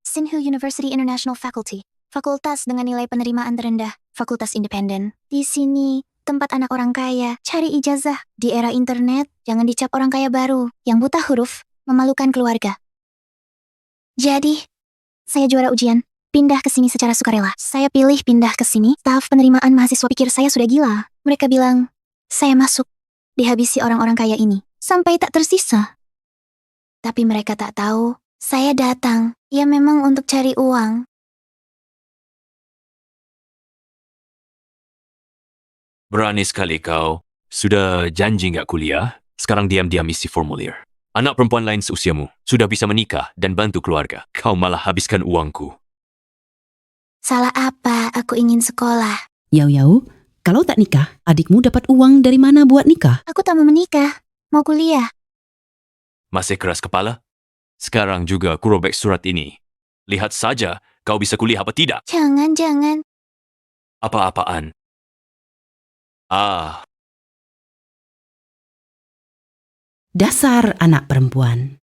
Sinhu University International Faculty. Fakultas dengan nilai penerimaan terendah, fakultas independen. Di sini, tempat anak orang kaya cari ijazah. Di era internet, jangan dicap orang kaya baru, yang buta huruf, memalukan keluarga. Jadi, saya juara ujian, pindah ke sini secara sukarela. Saya pilih pindah ke sini, staf penerimaan mahasiswa pikir saya sudah gila. Mereka bilang, saya masuk, dihabisi orang-orang kaya ini, sampai tak tersisa. Tapi mereka tak tahu, saya datang, ya memang untuk cari uang. Berani sekali kau. Sudah janji nggak kuliah, sekarang diam-diam isi formulir. Anak perempuan lain seusiamu sudah bisa menikah dan bantu keluarga. Kau malah habiskan uangku. Salah apa aku ingin sekolah? Yau, kalau tak nikah, adikmu dapat uang dari mana buat nikah? Aku tak mau menikah, mau kuliah. Masih keras kepala? Sekarang juga aku robek surat ini. Lihat saja kau bisa kuliah apa tidak. Jangan. Apa-apaan? Dasar anak perempuan.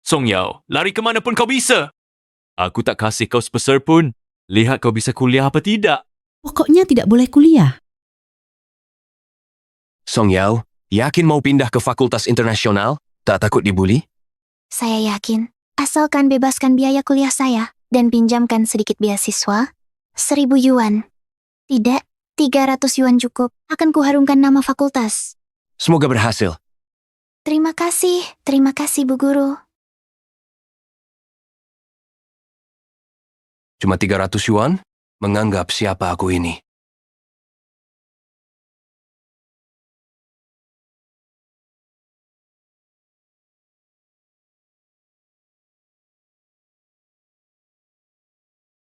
Song Yao, lari kemana pun kau bisa. Aku tak kasih kau sepeser pun. Lihat kau bisa kuliah apa tidak. Pokoknya tidak boleh kuliah. Song Yao, yakin mau pindah ke fakultas internasional? Tak takut dibully? Saya yakin, asalkan bebaskan biaya kuliah saya dan pinjamkan sedikit beasiswa, 1.000 yuan. Tidak, 300 yuan cukup, akan kuharumkan nama fakultas. Semoga berhasil. Terima kasih Bu Guru. Cuma 300 yuan? Menganggap siapa aku ini?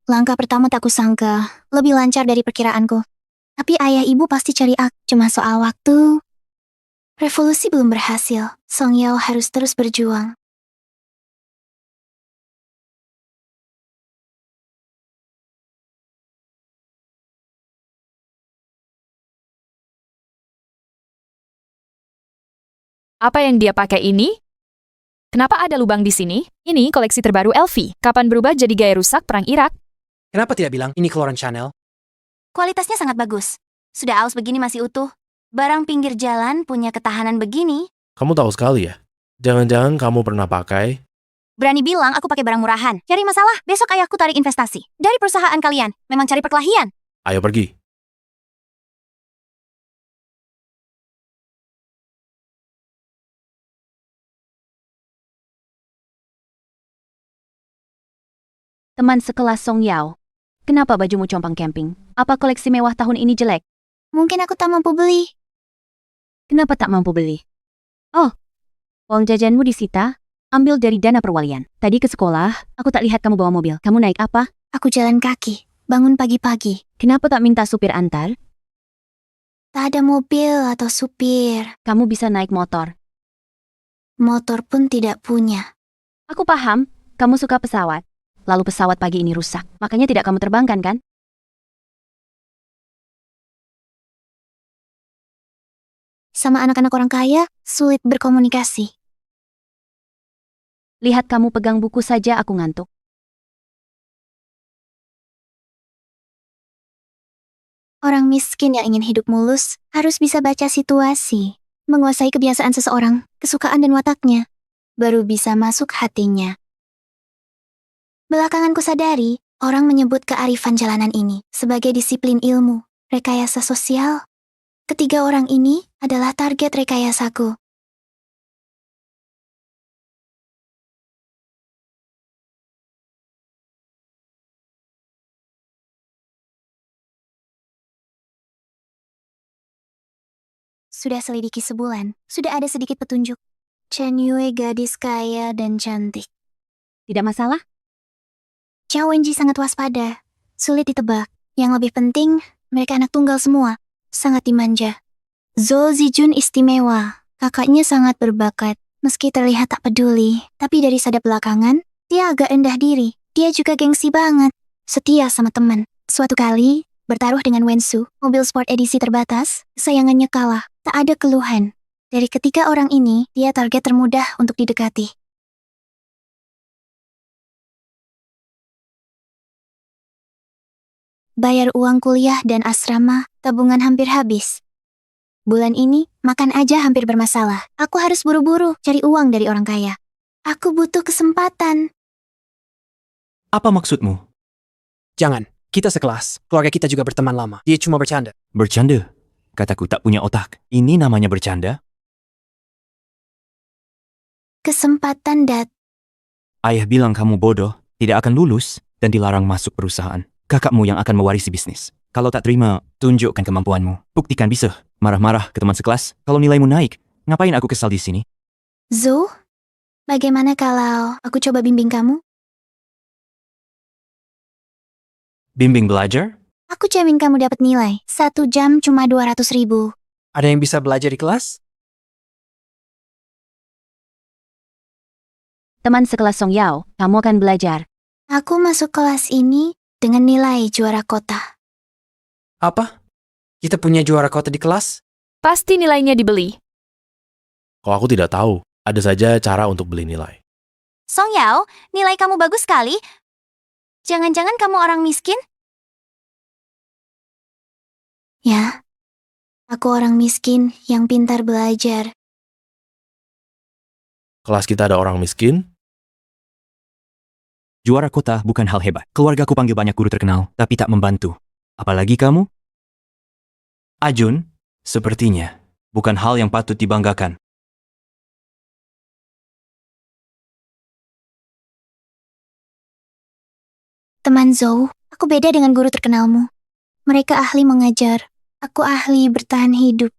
Langkah pertama tak kusangka, lebih lancar dari perkiraanku. Tapi ayah ibu pasti cari aku, cuma soal waktu. Revolusi belum berhasil, Song Yao harus terus berjuang. Apa yang dia pakai ini? Kenapa ada lubang di sini? Ini koleksi terbaru LV. Kapan berubah jadi gaya rusak perang Irak? Kenapa tidak bilang ini keluaran Chanel? Kualitasnya sangat bagus. Sudah aus begini masih utuh. Barang pinggir jalan punya ketahanan begini. Kamu tahu sekali ya? Jangan-jangan kamu pernah pakai? Berani bilang aku pakai barang murahan. Cari masalah, besok ayahku tarik investasi. Dari perusahaan kalian, memang cari perkelahian. Ayo pergi. Teman sekelas Song Yao. Kenapa bajumu compang camping? Apa koleksi mewah tahun ini jelek? Mungkin aku tak mampu beli. Kenapa tak mampu beli? Oh, uang jajanmu disita? Ambil dari dana perwalian. Tadi ke sekolah, aku tak lihat kamu bawa mobil. Kamu naik apa? Aku jalan kaki, bangun pagi-pagi. Kenapa tak minta supir antar? Tak ada mobil atau supir. Kamu bisa naik motor. Motor pun tidak punya. Aku paham, kamu suka pesawat. Lalu pesawat pagi ini rusak, makanya tidak kamu terbangkan kan? Sama anak-anak orang kaya, sulit berkomunikasi. Lihat kamu pegang buku saja aku ngantuk. Orang miskin yang ingin hidup mulus harus bisa baca situasi, menguasai kebiasaan seseorang, kesukaan dan wataknya, baru bisa masuk hatinya. Belakangan kusadari, orang menyebut kearifan jalanan ini sebagai disiplin ilmu, rekayasa sosial. Ketiga orang ini adalah target rekayasaku. Sudah selidiki sebulan, sudah ada sedikit petunjuk. Chen Yue gadis kaya dan cantik. Tidak masalah? Zhao Wenji sangat waspada, sulit ditebak. Yang lebih penting, mereka anak tunggal semua, sangat dimanja. Zhou Zijun istimewa, kakaknya sangat berbakat. Meski terlihat tak peduli, tapi dari sadap belakangan, dia agak rendah diri. Dia juga gengsi banget, setia sama teman. Suatu kali, bertaruh dengan Wensu, mobil sport edisi terbatas, kesayangannya kalah, tak ada keluhan. Dari ketiga orang ini, dia target termudah untuk didekati. bayar uang kuliah dan asrama, tabungan hampir habis. Bulan ini, makan aja hampir bermasalah. Aku harus buru-buru cari uang dari orang kaya. Aku butuh kesempatan. Apa maksudmu? Jangan. Kita sekelas. Keluarga kita juga berteman lama. Dia cuma bercanda. Bercanda? Kataku tak punya otak. Ini namanya bercanda? Kesempatan Ayah bilang kamu bodoh, tidak akan lulus, dan dilarang masuk perusahaan. Kakakmu yang akan mewarisi bisnis. Kalau tak terima, tunjukkan kemampuanmu. Buktikan bisa. Marah-marah ke teman sekelas. Kalau nilaimu naik, ngapain aku kesal di sini? Zo, bagaimana kalau aku coba bimbing kamu? Bimbing belajar? Aku jamin kamu dapat nilai. 1 jam cuma 200.000. Ada yang bisa belajar di kelas? Teman sekelas Song Yao, kamu akan belajar. Aku masuk kelas ini dengan nilai juara kota. Apa? Kita punya juara kota di kelas? Pasti nilainya dibeli. Kok aku tidak tahu, ada saja cara untuk beli nilai. Song Yao, nilai kamu bagus sekali. Jangan-jangan kamu orang miskin? Ya, aku orang miskin yang pintar belajar. Kelas kita ada orang miskin? Juara kota bukan hal hebat. Keluargaku panggil banyak guru terkenal, tapi tak membantu. Apalagi kamu? Ajun, sepertinya bukan hal yang patut dibanggakan. Teman Zou, aku beda dengan guru terkenalmu. Mereka ahli mengajar, aku ahli bertahan hidup.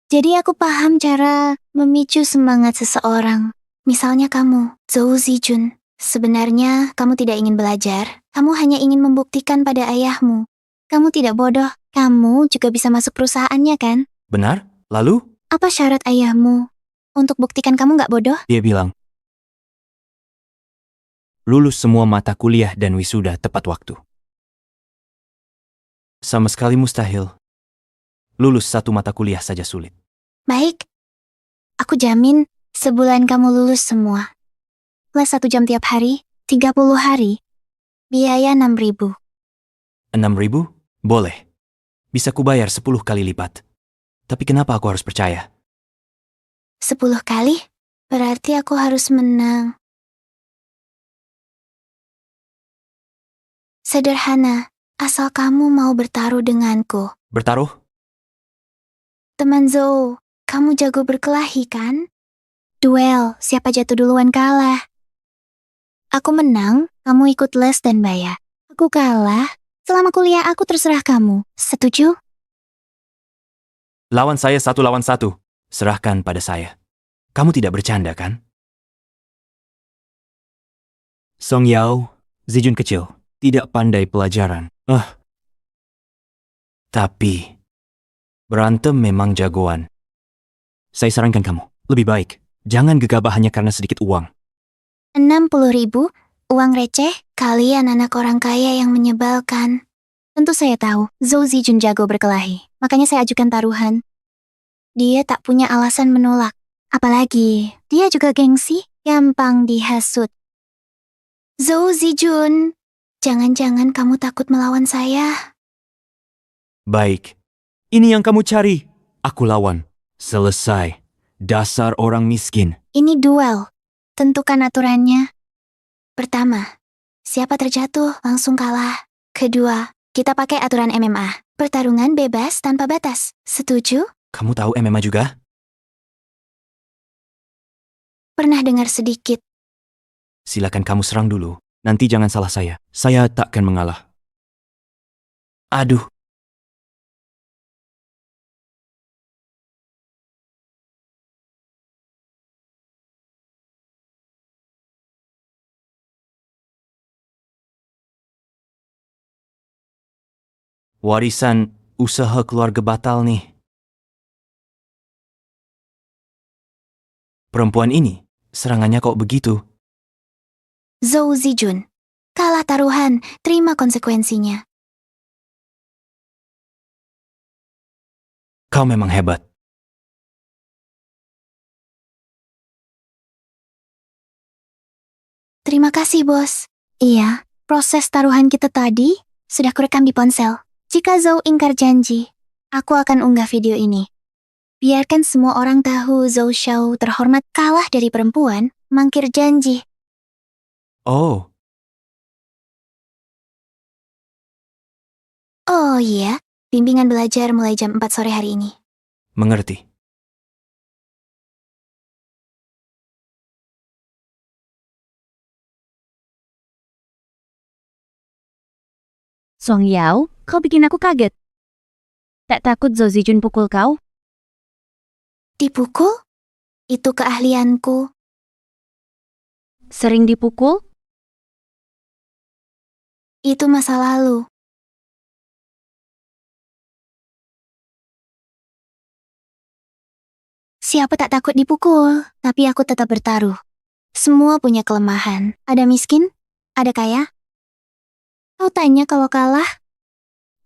Jadi aku paham cara memicu semangat seseorang. Misalnya kamu, Zou Zijun. Sebenarnya kamu tidak ingin belajar, kamu hanya ingin membuktikan pada ayahmu. Kamu tidak bodoh, kamu juga bisa masuk perusahaannya kan? Benar? Lalu? Apa syarat ayahmu untuk buktikan kamu nggak bodoh? Dia bilang, lulus semua mata kuliah dan wisuda tepat waktu. Sama sekali mustahil. Lulus satu mata kuliah saja sulit. Baik, aku jamin sebulan kamu lulus semua. Les 1 jam tiap hari, 30 hari. Biaya 6.000. 6.000? Boleh. Bisa kubayar 10 kali lipat. Tapi kenapa aku harus percaya? 10 kali? Berarti aku harus menang. Sederhana, asal kamu mau bertaruh denganku. Bertaruh? Teman Zou, kamu jago berkelahi kan? Duel, siapa jatuh duluan kalah. Aku menang, kamu ikut les dan bayar. Aku kalah, selama kuliah aku terserah kamu. Setuju? Lawan saya 1 lawan 1. Serahkan pada saya. Kamu tidak bercanda kan? Song Yao, Zijun kecil, tidak pandai pelajaran. Tapi, berantem memang jagoan. Saya sarankan kamu, lebih baik, jangan gegabah hanya karena sedikit uang. 60.000? Uang receh? Kalian anak orang kaya yang menyebalkan. Tentu saya tahu, Zou Zijun jago berkelahi. Makanya saya ajukan taruhan. Dia tak punya alasan menolak. Apalagi, dia juga gengsi, gampang dihasut. Zou Zijun, jangan-jangan kamu takut melawan saya? Baik, ini yang kamu cari. Aku lawan. Selesai. Dasar orang miskin. Ini duel. Tentukan aturannya. Pertama, siapa terjatuh langsung kalah. Kedua, kita pakai aturan MMA. Pertarungan bebas tanpa batas. Setuju? Kamu tahu MMA juga? Pernah dengar sedikit. Silakan kamu serang dulu. Nanti jangan salah saya. Saya takkan mengalah. Aduh. Warisan usaha keluarga batal nih. Perempuan ini, serangannya kok begitu? Zou Zijun, kalah taruhan, terima konsekuensinya. Kau memang hebat. Terima kasih, bos. Iya, Proses taruhan kita tadi sudah kurekam di ponsel. Jika Zhou ingkar janji, aku akan unggah video ini. Biarkan semua orang tahu Zhou Xiao terhormat kalah dari perempuan, mangkir janji. Oh, Oh iya, bimbingan belajar mulai jam 4 sore hari ini. mengerti. Song Yao, kau bikin aku kaget. Tak takut Zhou Zijun pukul kau? Dipukul? Itu keahlianku. Sering dipukul? Itu masa lalu. Siapa tak takut dipukul, tapi aku tetap bertaruh. Semua punya kelemahan. Ada miskin, ada kaya. Kau tanya kalau kalah?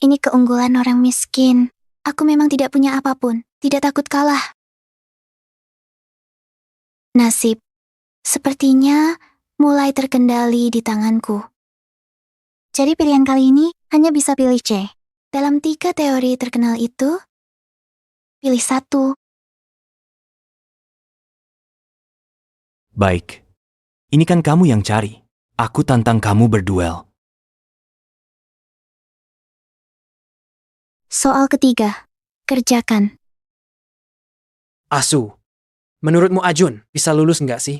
Ini keunggulan orang miskin. Aku memang tidak punya apapun, tidak takut kalah. Nasib, sepertinya mulai terkendali di tanganku. Jadi pilihan kali ini hanya bisa pilih C. Dalam 3 teori terkenal itu, pilih satu. Baik. Ini kan kamu yang cari. Aku tantang kamu berduel. Soal ketiga, kerjakan. Asu, menurutmu Ajun bisa lulus nggak sih?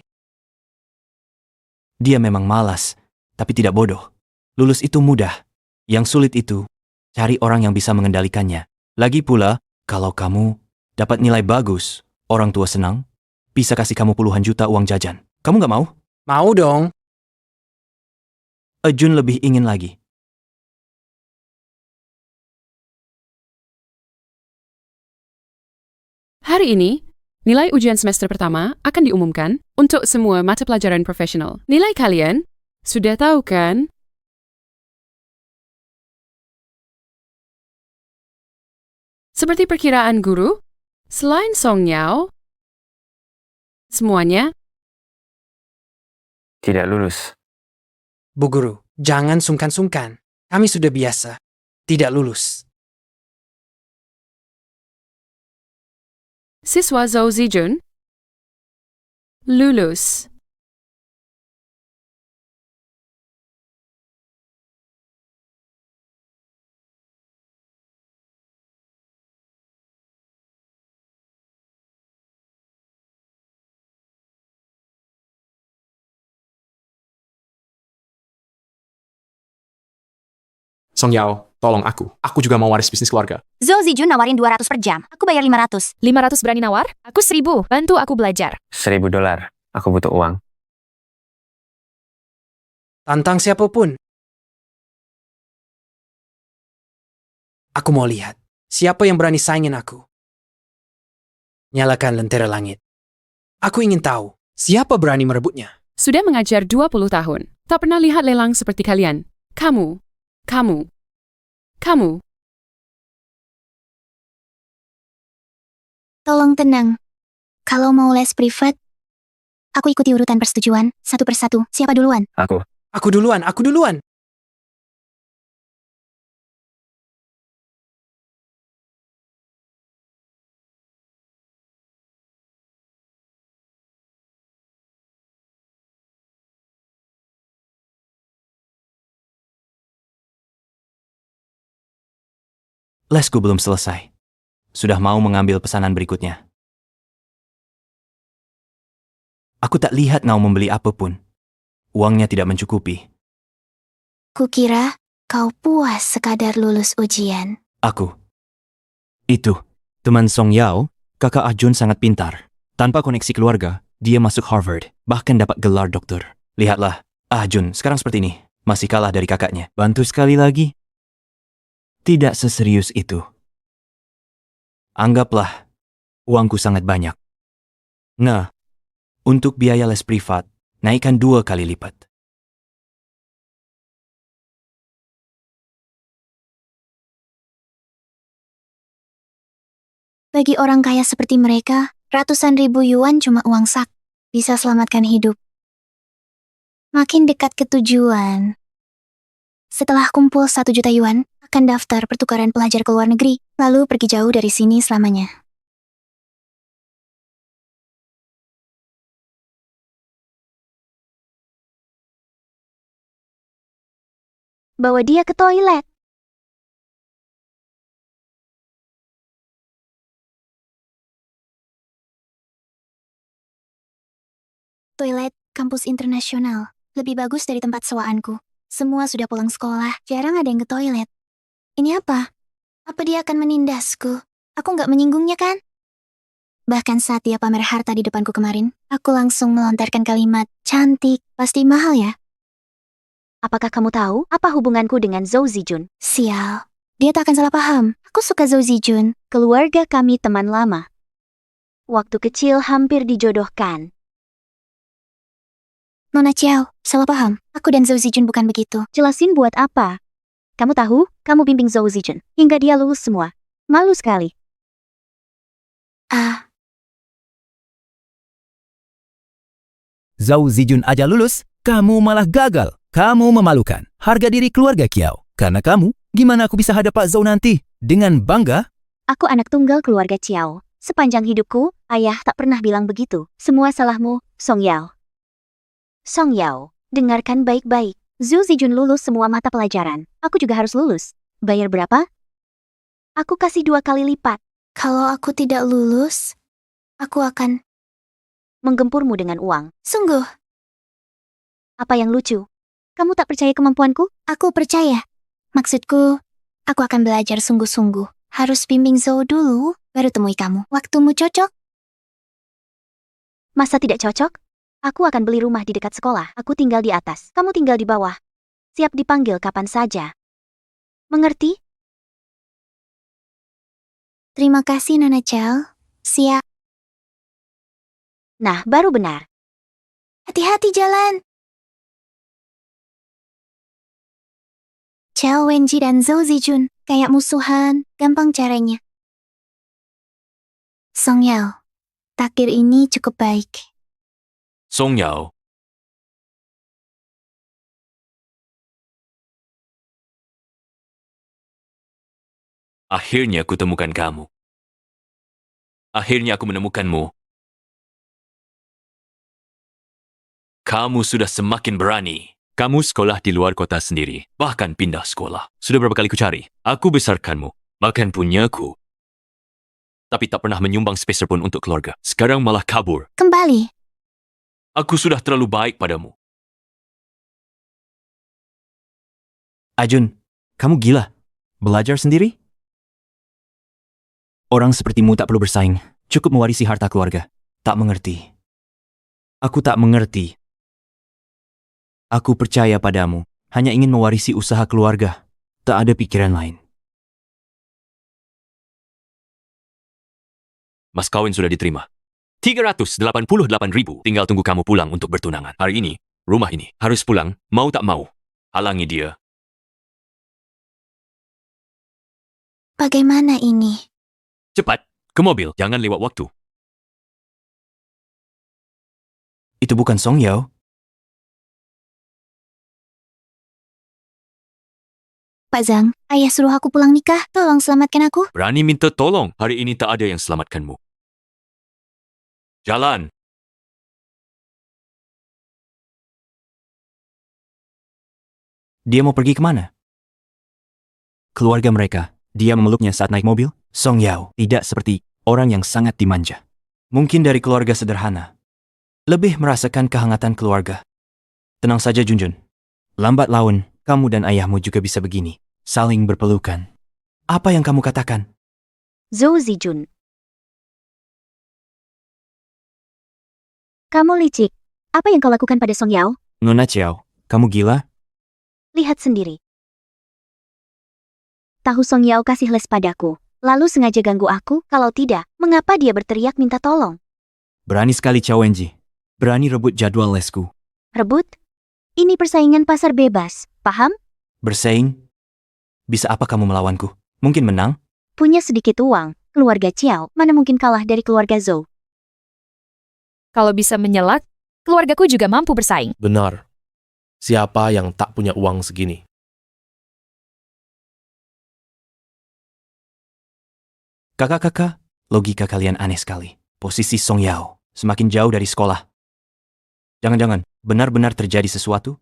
Dia memang malas, tapi tidak bodoh. Lulus itu mudah. Yang sulit itu, cari orang yang bisa mengendalikannya. Lagi pula, kalau kamu dapat nilai bagus, orang tua senang, bisa kasih kamu puluhan juta uang jajan. Kamu nggak mau? Mau dong. Ajun lebih ingin lagi. Hari ini, nilai ujian semester pertama akan diumumkan untuk semua mata pelajaran profesional. Nilai kalian sudah tahu kan? Seperti perkiraan guru, selain Song Yao, semuanya Tidak lulus. Bu Guru, jangan sungkan-sungkan. Kami sudah biasa. Tidak lulus. siswa Zhou Zijun lulus. Song Yao, tolong aku. Aku juga mau waris bisnis keluarga. Zhou Zijun nawarin 200 per jam. Aku bayar 500. 500 berani nawar? Aku 1000. Bantu aku belajar. $1.000. Aku butuh uang. Tantang siapapun. Aku mau lihat. Siapa yang berani saingin aku? Nyalakan lentera langit. Aku ingin tahu. Siapa berani merebutnya? Sudah mengajar 20 tahun. Tak pernah lihat lelang seperti kalian. Kamu. Tolong tenang. Kalau mau les privat, aku ikuti urutan persetujuan, satu persatu. Siapa duluan? Aku. Aku duluan. Lesku belum selesai. Sudah mau mengambil pesanan berikutnya. Aku tak lihat kau membeli apapun. Uangnya tidak mencukupi. Kukira kau puas sekadar lulus ujian. Aku. Itu. Teman Song Yao, kakak Ajun sangat pintar. Tanpa koneksi keluarga, dia masuk Harvard. Bahkan dapat gelar doktor. Lihatlah, Ajun sekarang seperti ini. Masih kalah dari kakaknya. Bantu sekali lagi. Tidak seserius itu. Anggaplah, uangku sangat banyak. Nah, untuk biaya les privat, naikkan 2 kali lipat. Bagi orang kaya seperti mereka, ratusan ribu yuan cuma uang sak. Bisa selamatkan hidup. Makin dekat ke tujuan, Setelah kumpul 1 juta yuan, akan daftar pertukaran pelajar ke luar negeri, lalu pergi jauh dari sini selamanya. Bawa dia ke toilet. Toilet kampus internasional. Lebih bagus dari tempat sewaanku. Semua sudah pulang sekolah, jarang ada yang ke toilet. Ini apa? Apa dia akan menindasku? Aku nggak menyinggungnya kan? Bahkan saat dia pamer harta di depanku kemarin, aku langsung melontarkan kalimat, cantik, pasti mahal ya? Apakah kamu tahu apa hubunganku dengan Zhou Zijun? Sial. Dia tak akan salah paham. Aku suka Zhou Zijun. Keluarga kami teman lama. Waktu kecil hampir dijodohkan. Nona Chiao, salah paham. Aku dan Zhou Zijun bukan begitu. Jelasin buat apa? Kamu tahu, kamu bimbing Zhou Zijun hingga dia lulus semua. Malu sekali. Zhou Zijun aja lulus, kamu malah gagal. Kamu memalukan harga diri keluarga Kiao. Karena kamu, gimana aku bisa hadap Pak Zhou nanti? Dengan bangga? Aku anak tunggal keluarga Chiao. Sepanjang hidupku, ayah tak pernah bilang begitu. Semua salahmu, Song Yao. Song Yao, dengarkan baik-baik. Zhou Zijun lulus semua mata pelajaran. Aku juga harus lulus. Bayar berapa? Aku kasih 2 kali lipat. Kalau aku tidak lulus, aku akan menggempurmu dengan uang. Sungguh. Apa yang lucu? Kamu tak percaya kemampuanku? Aku percaya. Maksudku, aku akan belajar sungguh-sungguh. Harus bimbing Zhou dulu, baru temui kamu. Waktumu cocok? Masa tidak cocok? Aku akan beli rumah di dekat sekolah. Aku tinggal di atas. Kamu tinggal di bawah. Siap dipanggil kapan saja. Mengerti? Terima kasih, Nona Chiao. Siap. Nah, baru benar. Hati-hati jalan. Chiao Wenji dan Zhou Zijun, kayak musuhan, gampang caranya. Song Yao, takdir ini cukup baik. Song Yao, akhirnya aku temukan kamu. Akhirnya aku menemukanmu. Kamu sudah semakin berani. Kamu sekolah di luar kota sendiri, bahkan pindah sekolah. Sudah berapa kali ku cari? Aku besarkanmu, makan punyaku. Tapi tak pernah menyumbang sepeser pun untuk keluarga. Sekarang malah kabur. Kembali. Aku sudah terlalu baik padamu. Ajun, kamu gila? Belajar sendiri? Orang sepertimu tak perlu bersaing. Cukup mewarisi harta keluarga. Tak mengerti. Aku tak mengerti. Aku percaya padamu. Hanya ingin mewarisi usaha keluarga. Tak ada pikiran lain. Mas kawin sudah diterima. 388.000. Tinggal tunggu kamu pulang untuk bertunangan. Hari ini, rumah ini harus pulang, mau tak mau. Halangi dia. Bagaimana ini? Cepat, ke mobil. Jangan lewat waktu. Itu bukan Song Yao. Pak Zhang, ayah suruh aku pulang nikah. Tolong selamatkan aku. Berani minta tolong. Hari ini tak ada yang selamatkanmu. Jalan. Dia mau pergi kemana? Keluarga mereka. Dia memeluknya saat naik mobil. Song Yao tidak seperti orang yang sangat dimanja. Mungkin dari keluarga sederhana. Lebih merasakan kehangatan keluarga. Tenang saja Junjun. Lambat laun, kamu dan ayahmu juga bisa begini. Saling berpelukan. Apa yang kamu katakan? Zhou Zijun. Kamu licik. Apa yang kau lakukan pada Song Yao? Nona Chiao, kamu gila? Lihat sendiri. Tahu Song Yao kasih les padaku. Lalu sengaja ganggu aku. Kalau tidak, mengapa dia berteriak minta tolong? Berani sekali Chiao Wenji. Berani rebut jadwal lesku. Rebut? Ini persaingan pasar bebas. Paham? Bersaing? Bisa apa kamu melawanku? Mungkin menang? Punya sedikit uang. Keluarga Chiao, mana mungkin kalah dari keluarga Zhou? Kalau bisa menyelak, keluargaku juga mampu bersaing. Benar. Siapa yang tak punya uang segini? Kakak-kakak, logika kalian aneh sekali. Posisi Song Yao semakin jauh dari sekolah. Jangan-jangan benar-benar terjadi sesuatu?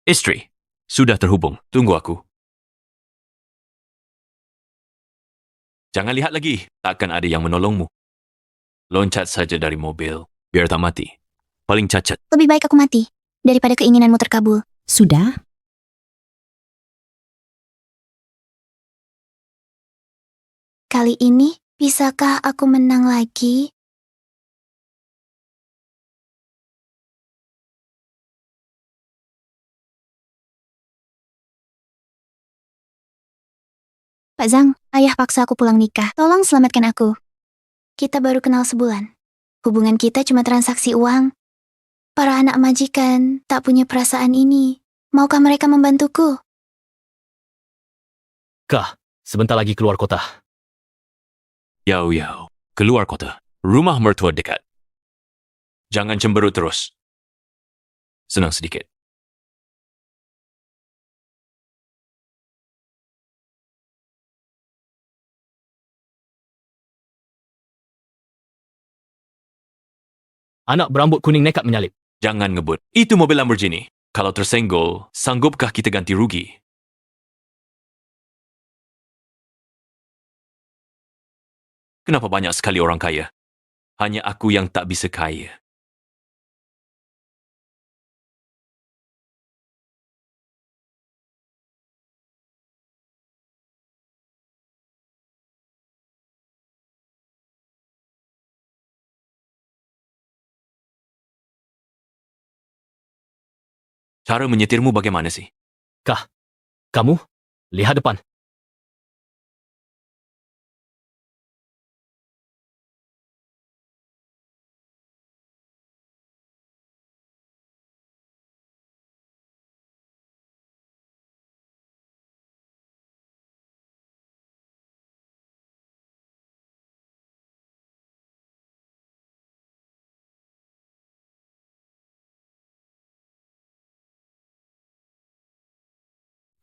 Istri, sudah terhubung. Tunggu aku. Jangan lihat lagi. Takkan ada yang menolongmu. Loncat saja dari mobil, biar tak mati. Paling cacat. Lebih baik aku mati daripada keinginanmu terkabul. Sudah? Kali ini, bisakah aku menang lagi? Pak Zhang, ayah paksa aku pulang nikah. Tolong selamatkan aku. Kita baru kenal sebulan. Hubungan kita cuma transaksi uang. Para anak majikan tak punya perasaan ini. Maukah mereka membantuku? Kah, sebentar lagi keluar kota. Yao, keluar kota. Rumah mertua dekat. Jangan cemberut terus. Senang sedikit. Anak berambut kuning nekat menyalip. Jangan ngebut. Itu mobil Lamborghini. Kalau tersenggol, sanggupkah kita ganti rugi? Kenapa banyak sekali orang kaya? Hanya aku yang tak bisa kaya. Cara menyetirmu bagaimana sih? Kah, kamu? Lihat depan.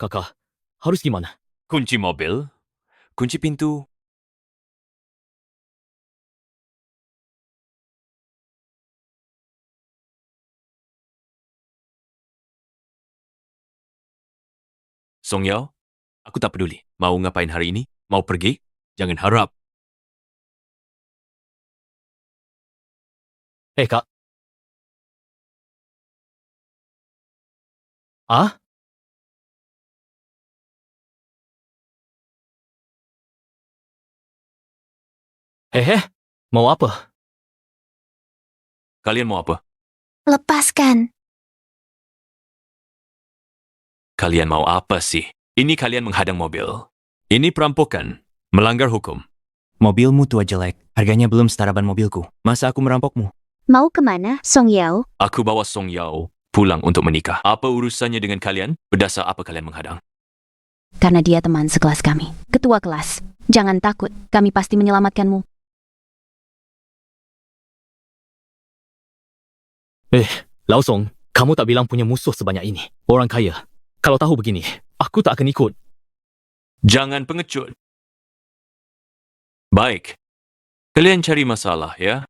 Kakak, harus gimana? Kunci mobil, kunci pintu. Song Yao, aku tak peduli. Mau ngapain hari ini? Mau pergi? Jangan harap. Kak. Ah? Mau apa? Kalian mau apa? Lepaskan. Kalian mau apa sih? Ini kalian menghadang mobil. Ini perampokan. Melanggar hukum. Mobilmu tua jelek. Harganya belum setara ban mobilku. Masa aku merampokmu? Mau kemana, Song Yao? Aku bawa Song Yao pulang untuk menikah. Apa urusannya dengan kalian? Berdasar apa kalian menghadang? Karena dia teman sekelas kami. Ketua kelas. Jangan takut, kami pasti menyelamatkanmu. Lau Song, kamu tak bilang punya musuh sebanyak ini. Orang kaya. Kalau tahu begini, aku tak akan ikut. Jangan pengecut. Baik. Kalian cari masalah, ya?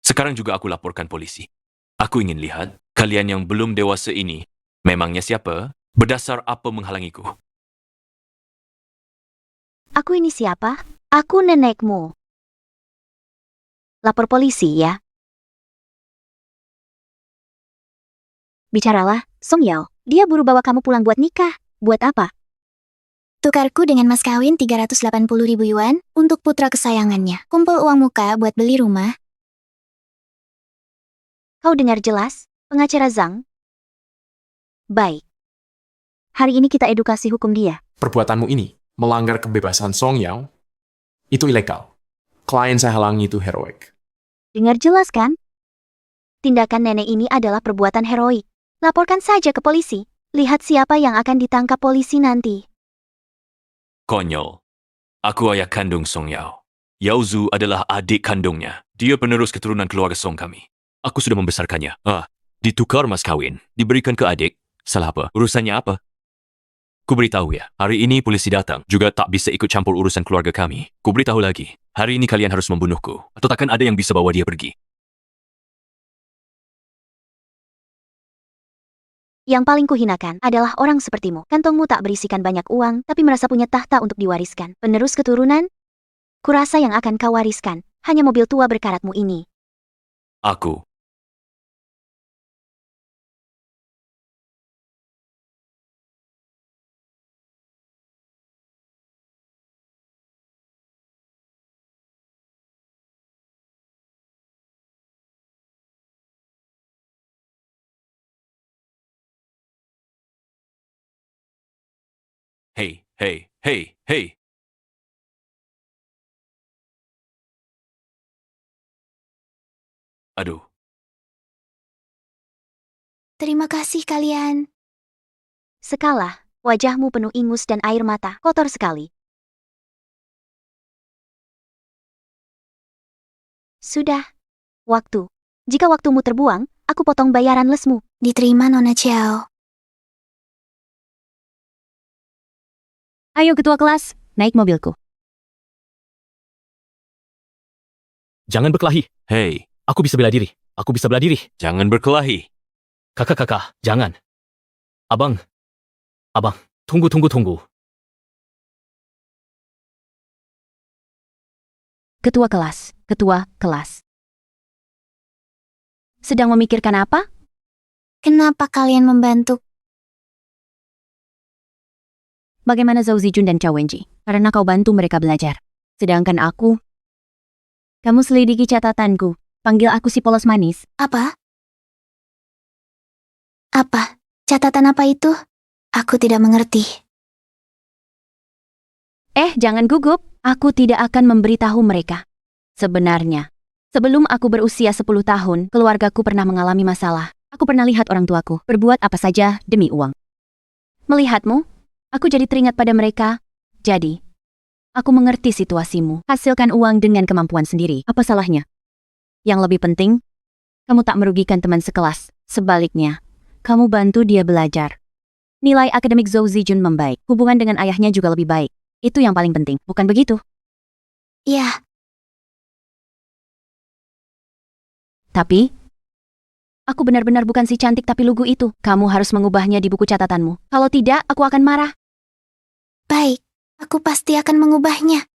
Sekarang juga aku laporkan polisi. Aku ingin lihat kalian yang belum dewasa ini memangnya siapa? Berdasar apa menghalangiku? Aku ini siapa? Aku nenekmu. Lapor polisi ya. Bicaralah, Song Yao. Dia buru bawa kamu pulang buat nikah. Buat apa? Tukarku dengan mas kawin 380.000 yuan untuk putra kesayangannya. Kumpul uang muka buat beli rumah. Kau dengar jelas, pengacara Zhang? Baik. Hari ini kita edukasi hukum dia. Perbuatanmu ini melanggar kebebasan Song Yao. Itu ilegal. Klien saya halangi itu heroik. Dengar jelas kan? Tindakan nenek ini adalah perbuatan heroik. Laporkan saja ke polisi. Lihat siapa yang akan ditangkap polisi nanti. Konyol. Aku ayah kandung Song Yao. Yao Zhu adalah adik kandungnya. Dia penerus keturunan keluarga Song kami. Aku sudah membesarkannya. Ditukar mas kawin. Diberikan ke adik. Salah apa? Urusannya apa? Ku beritahu ya, hari ini polisi datang, juga tak bisa ikut campur urusan keluarga kami. Ku beritahu lagi, hari ini kalian harus membunuhku, atau takkan ada yang bisa bawa dia pergi. Yang paling kuhinakan adalah orang sepertimu. Kantongmu tak berisikan banyak uang, tapi merasa punya tahta untuk diwariskan. Penerus keturunan? Kurasa yang akan kau wariskan, hanya mobil tua berkaratmu ini. Aku. Hei, hei, hei, hei. Aduh. Terima kasih kalian. Skala, wajahmu penuh ingus dan air mata, kotor sekali. Sudah. Waktu. Jika waktumu terbuang, aku potong bayaran lesmu. Diterima, Nona Chiao. Ayo ketua kelas, naik mobilku. Jangan berkelahi. Hei, Aku bisa bela diri. Aku bisa bela diri. jangan berkelahi. Kakak, jangan. Abang. Tunggu. Ketua kelas. Sedang memikirkan apa? Kenapa kalian membantu? Bagaimana Zhou Zijun dan Cao Wenji? Karena kau bantu mereka belajar. Sedangkan aku... Kamu selidiki catatanku. Panggil aku si polos manis. Apa? Apa? Catatan apa itu? Aku tidak mengerti. Jangan gugup. Aku tidak akan memberitahu mereka. Sebenarnya, sebelum aku berusia 10 tahun, keluargaku pernah mengalami masalah. Aku pernah lihat orang tuaku berbuat apa saja demi uang. Melihatmu, aku jadi teringat pada mereka. Jadi, aku mengerti situasimu. Hasilkan uang dengan kemampuan sendiri. Apa salahnya? Yang lebih penting, kamu tak merugikan teman sekelas. Sebaliknya, kamu bantu dia belajar. Nilai akademik Zhou Zijun membaik. Hubungan dengan ayahnya juga lebih baik. Itu yang paling penting, bukan begitu? Ya, Tapi, aku benar-benar bukan si cantik tapi lugu itu. Kamu harus mengubahnya di buku catatanmu. Kalau tidak, aku akan marah. baik. Aku pasti akan mengubahnya.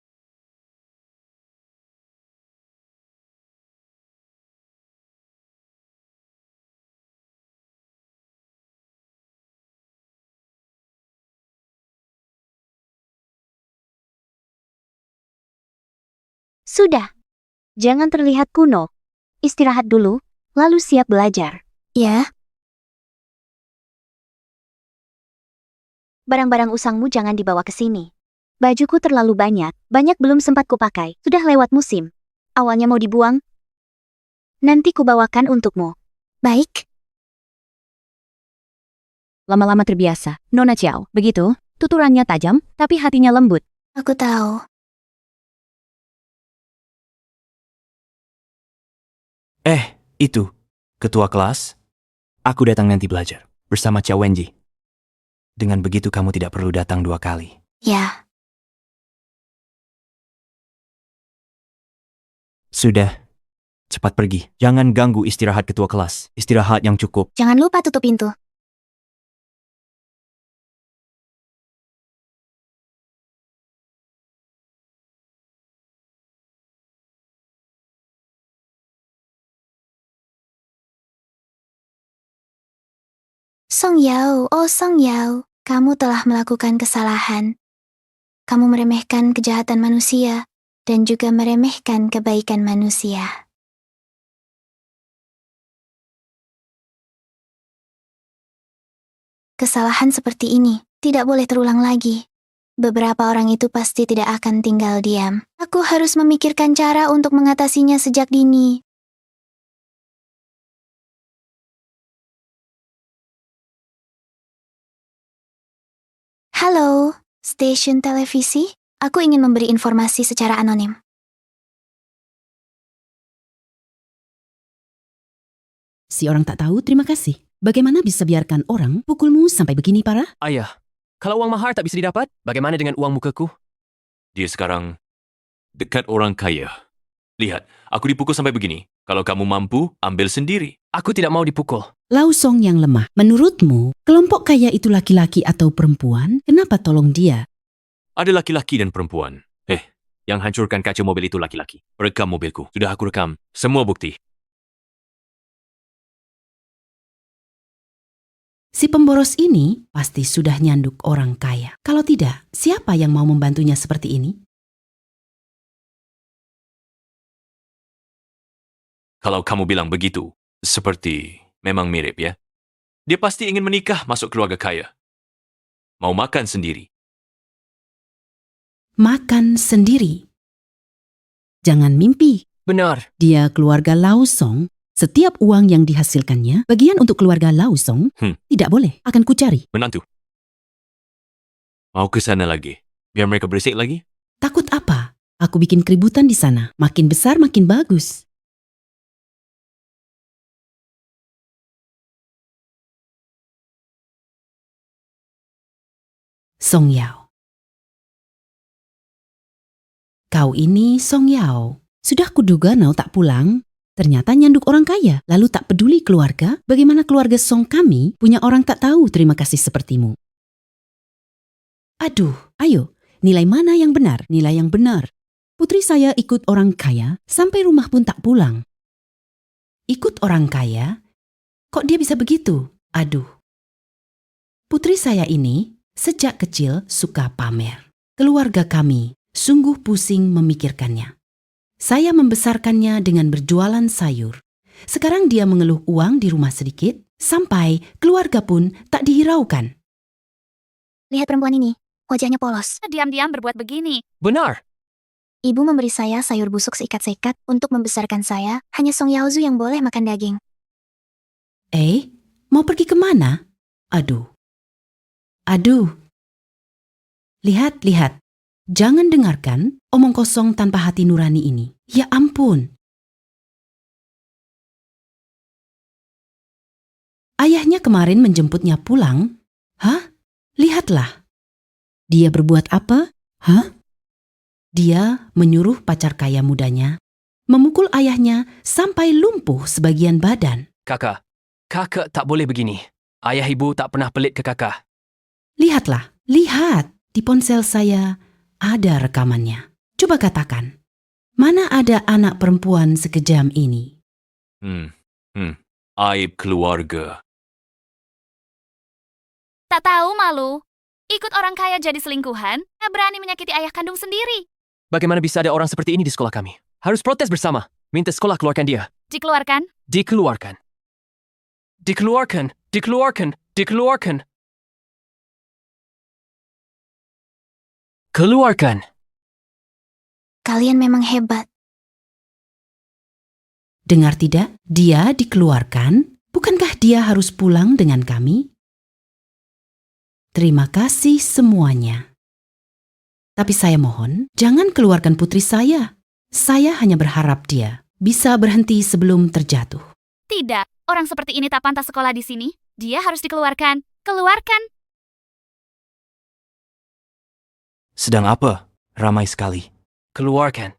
Sudah. Jangan terlihat kuno. Istirahat dulu, lalu siap belajar. Ya, Barang-barang usangmu jangan dibawa ke sini. Bajuku terlalu banyak belum sempat kupakai. Sudah lewat musim. Awalnya mau dibuang. Nanti kubawakan untukmu. baik. Lama-lama terbiasa. Nona Chiao, begitu? Tuturannya tajam, tapi hatinya lembut. Aku tahu. Itu. Ketua kelas. Aku datang nanti belajar. Bersama Cao Wenji. Dengan begitu kamu tidak perlu datang 2 kali. Ya, Sudah. Cepat pergi. Jangan ganggu istirahat ketua kelas. Istirahat yang cukup. jangan lupa tutup pintu. Song Yao, oh Song Yao, kamu telah melakukan kesalahan. Kamu meremehkan kejahatan manusia dan juga meremehkan kebaikan manusia. Kesalahan seperti ini tidak boleh terulang lagi. Beberapa orang itu pasti tidak akan tinggal diam. Aku harus memikirkan cara untuk mengatasinya sejak dini. Halo, stasiun televisi. Aku ingin memberi informasi secara anonim. Si orang tak tahu, terima kasih. Bagaimana bisa biarkan orang pukulmu sampai begini parah? Ayah, Kalau uang mahar tak bisa didapat, bagaimana dengan uang mukaku? Dia sekarang dekat orang kaya. Lihat, aku dipukul sampai begini. Kalau kamu mampu, ambil sendiri. Aku tidak mau dipukul. Lau Song yang lemah. Menurutmu, kelompok kaya itu laki-laki atau perempuan? Kenapa tolong dia? Ada laki-laki dan perempuan. Yang hancurkan kaca mobil itu laki-laki. Rekam mobilku. Sudah aku rekam. Semua bukti. Si pemboros ini pasti sudah nyanduk orang kaya. Kalau tidak, siapa yang mau membantunya seperti ini? Kalau kamu bilang begitu, seperti memang mirip ya. Dia pasti ingin menikah masuk keluarga kaya. Mau makan sendiri. Makan sendiri. Jangan mimpi. Benar. Dia keluarga Lau Song. Setiap uang yang dihasilkannya, bagian untuk keluarga Lau Song, tidak boleh. Akan kucari. Menantu. Mau ke sana lagi? Biar mereka berisik lagi? Takut apa? Aku bikin keributan di sana. Makin besar, makin bagus. Song Yao. Kau ini Song Yao. Sudah kuduga Nau tak pulang. Ternyata nyanduk orang kaya, lalu tak peduli keluarga. Bagaimana keluarga Song kami punya orang tak tahu terima kasih sepertimu. Aduh, ayo, nilai mana yang benar? Nilai yang benar. Putri saya ikut orang kaya, sampai rumah pun tak pulang. Ikut orang kaya? Kok dia bisa begitu? Aduh. Putri saya ini sejak kecil suka pamer. Keluarga kami sungguh pusing memikirkannya. Saya membesarkannya dengan berjualan sayur. Sekarang dia mengeluh uang di rumah sedikit, sampai keluarga pun tak dihiraukan. Lihat perempuan ini, wajahnya polos. Diam-diam berbuat begini. Benar. Ibu memberi saya sayur busuk seikat-seikat untuk membesarkan saya. Hanya Song Yaozu yang boleh makan daging. Mau pergi kemana? Aduh. Aduh. Lihat, lihat. Jangan dengarkan omong kosong tanpa hati nurani ini. Ya ampun. Ayahnya kemarin menjemputnya pulang. Hah? Lihatlah. Dia berbuat apa? Hah? Dia menyuruh pacar kaya mudanya memukul ayahnya sampai lumpuh sebagian badan. Kakak tak boleh begini. Ayah ibu tak pernah pelit ke kakak. Lihatlah, lihat. Di ponsel saya ada rekamannya. Coba katakan, mana ada anak perempuan sekejam ini? Aib keluarga. Tak tahu malu. Ikut orang kaya jadi selingkuhan, gak berani menyakiti ayah kandung sendiri. Bagaimana bisa ada orang seperti ini di sekolah kami? Harus protes bersama. Minta sekolah keluarkan dia. Dikeluarkan? Dikeluarkan. Dikeluarkan. Dikeluarkan. Dikeluarkan. Keluarkan. Kalian memang hebat. Dengar tidak? Dia dikeluarkan? Bukankah dia harus pulang dengan kami? Terima kasih semuanya. Tapi saya mohon, jangan keluarkan putri saya. Saya hanya berharap dia bisa berhenti sebelum terjatuh. Tidak, orang seperti ini tak pantas sekolah di sini. Dia harus dikeluarkan. Keluarkan. Sedang apa? Ramai sekali. Keluarkan.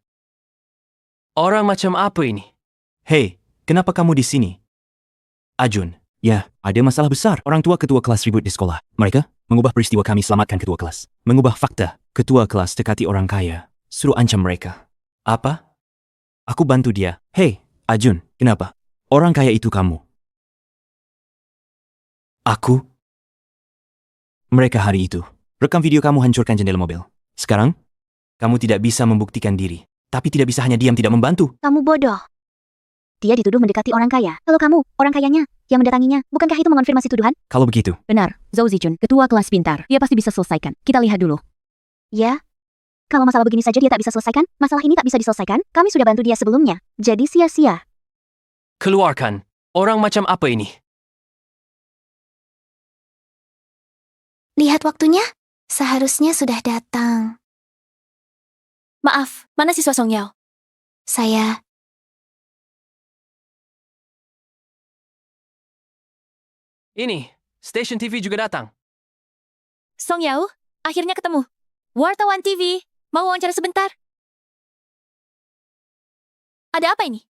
Orang macam apa ini? Hei, kenapa kamu di sini? Ajun, ya, ada masalah besar. Orang tua ketua kelas ribut di sekolah. Mereka mengubah peristiwa kami selamatkan ketua kelas. Mengubah fakta. Ketua kelas dekati orang kaya. Suruh ancam mereka. Apa? Aku bantu dia. Hei, Ajun, kenapa? Orang kaya itu kamu. Aku? Mereka hari itu. Rekam video kamu hancurkan jendela mobil. Sekarang, kamu tidak bisa membuktikan diri. Tapi tidak bisa hanya diam tidak membantu. Kamu bodoh. Dia dituduh mendekati orang kaya. Lalu kamu, orang kayanya, yang mendatanginya. Bukankah itu mengonfirmasi tuduhan? Kalau begitu. Benar, Zhou Zijun, ketua kelas pintar. Dia pasti bisa selesaikan. Kita lihat dulu. Ya? Kalau masalah begini saja dia tak bisa selesaikan, masalah ini tak bisa diselesaikan, kami sudah bantu dia sebelumnya. Jadi sia-sia. Keluarkan. Orang macam apa ini? Lihat waktunya. Seharusnya sudah datang. Maaf, mana siswa Song Yao? Saya... Ini, stasiun TV juga datang. Song Yao, akhirnya ketemu. Wartawan TV, mau wawancara sebentar? Ada apa ini?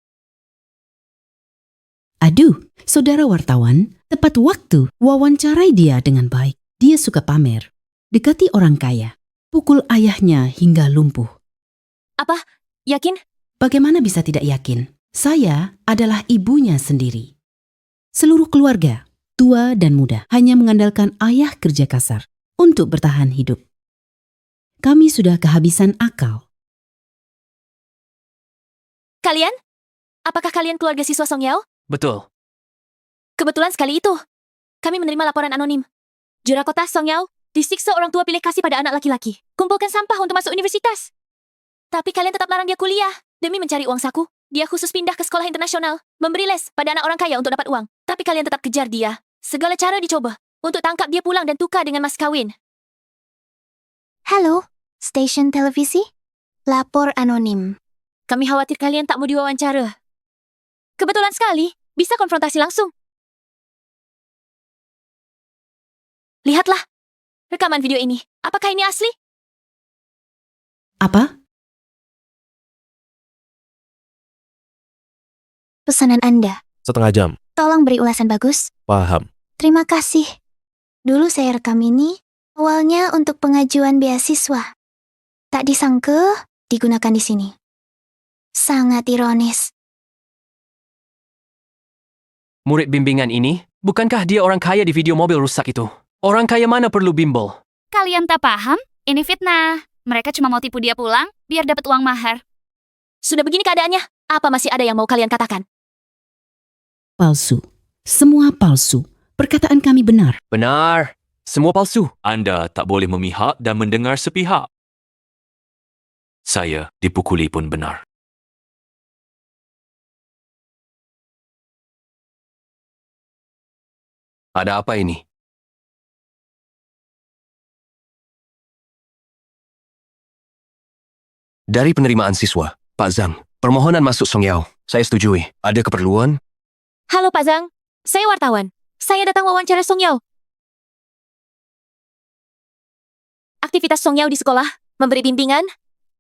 Aduh, saudara wartawan, tepat waktu wawancarai dia dengan baik. Dia suka pamer, dekati orang kaya, pukul ayahnya hingga lumpuh. Apa? Yakin? Bagaimana bisa tidak yakin? Saya adalah ibunya sendiri. Seluruh keluarga, tua dan muda, hanya mengandalkan ayah kerja kasar untuk bertahan hidup. Kami sudah kehabisan akal. Kalian? Apakah kalian keluarga siswa Song Yao? Betul. Kebetulan sekali itu. Kami menerima laporan anonim. Jura kota Song Yao disiksa orang tua pilih kasih pada anak laki-laki. Kumpulkan sampah untuk masuk universitas. Tapi kalian tetap larang dia kuliah. Demi mencari uang saku, dia khusus pindah ke sekolah internasional. Memberi les pada anak orang kaya untuk dapat uang. Tapi kalian tetap kejar dia. Segala cara dicoba untuk tangkap dia pulang dan tukar dengan mas kawin. Halo, stasiun televisi? Lapor anonim. Kami khawatir kalian tak mau diwawancara. Kebetulan sekali, bisa konfrontasi langsung. Lihatlah, rekaman video ini. Apakah ini asli? Apa? Pesanan Anda. Setengah jam. Tolong beri ulasan bagus. Paham. Terima kasih. Dulu saya rekam ini, awalnya untuk pengajuan beasiswa. Tak disangka, digunakan di sini. Sangat ironis. Murid bimbingan ini, bukankah dia orang kaya di video mobil rusak itu? Orang kaya mana perlu bimbel? Kalian tak paham? Ini fitnah. Mereka cuma mau tipu dia pulang, biar dapat uang mahar. Sudah begini keadaannya, apa masih ada yang mau kalian katakan? Palsu. Semua palsu. Perkataan kami benar. Benar. Semua palsu. Anda tak boleh memihak dan mendengar sepihak. Saya dipukuli pun benar. Ada apa ini? Dari penerimaan siswa, Pak Zhang, permohonan masuk Song Yao. Saya setujui. Ada keperluan? Halo Pak Zhang, saya wartawan. Saya datang wawancara Song Yao. Aktivitas Song Yao di sekolah, memberi bimbingan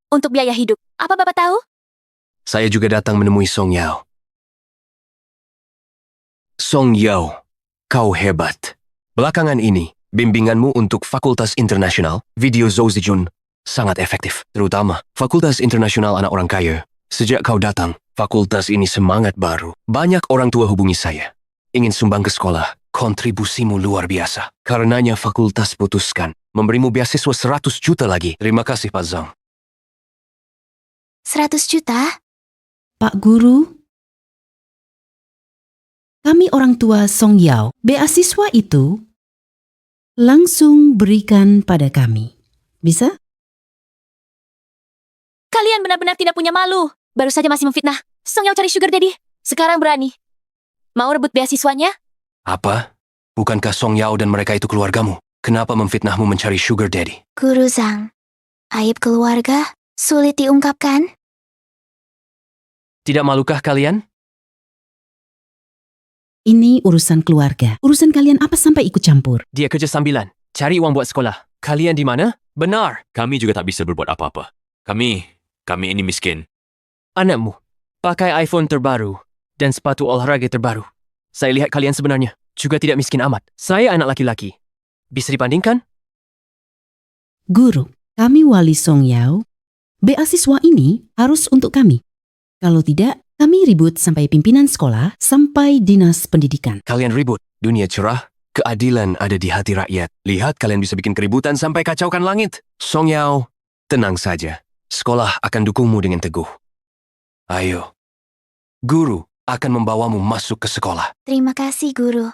untuk biaya hidup. Apa Bapak tahu? Saya juga datang menemui Song Yao. Song Yao, kau hebat. Belakangan ini, bimbinganmu untuk Fakultas Internasional, Video Zhou Zijun, sangat efektif. Terutama, Fakultas Internasional Anak Orang Kaya. Sejak kau datang, fakultas ini semangat baru. Banyak orang tua hubungi saya. Ingin sumbang ke sekolah. Kontribusimu luar biasa. Karenanya fakultas putuskan memberimu beasiswa 100 juta lagi. Terima kasih, Pak Zhang. 100 juta? Pak Guru, kami orang tua Song Yao, beasiswa itu langsung berikan pada kami. Bisa? Kalian benar-benar tidak punya malu. Baru saja masih memfitnah. Song Yao cari sugar daddy. Sekarang berani. Mau rebut beasiswanya? Apa? Bukankah Song Yao dan mereka itu keluargamu? Kenapa memfitnahmu mencari sugar daddy? Guru Zhang, aib keluarga sulit diungkapkan. Tidak malukah kalian? Ini urusan keluarga. Urusan kalian apa sampai ikut campur? Dia kerja sambilan. Cari uang buat sekolah. Kalian di mana? Benar. Kami juga tak bisa berbuat apa-apa. Kami ini miskin. Anakmu, pakai iPhone terbaru dan sepatu olahraga terbaru. Saya lihat kalian sebenarnya juga tidak miskin amat. Saya anak laki-laki. Bisa dibandingkan? Guru, kami wali Song Yao. Beasiswa ini harus untuk kami. Kalau tidak, kami ribut sampai pimpinan sekolah, sampai dinas pendidikan. Kalian ribut. Dunia cerah, keadilan ada di hati rakyat. Lihat kalian bisa bikin keributan sampai kacaukan langit. Song Yao, tenang saja. Sekolah akan dukungmu dengan teguh. Ayo. Guru akan membawamu masuk ke sekolah. Terima kasih, Guru.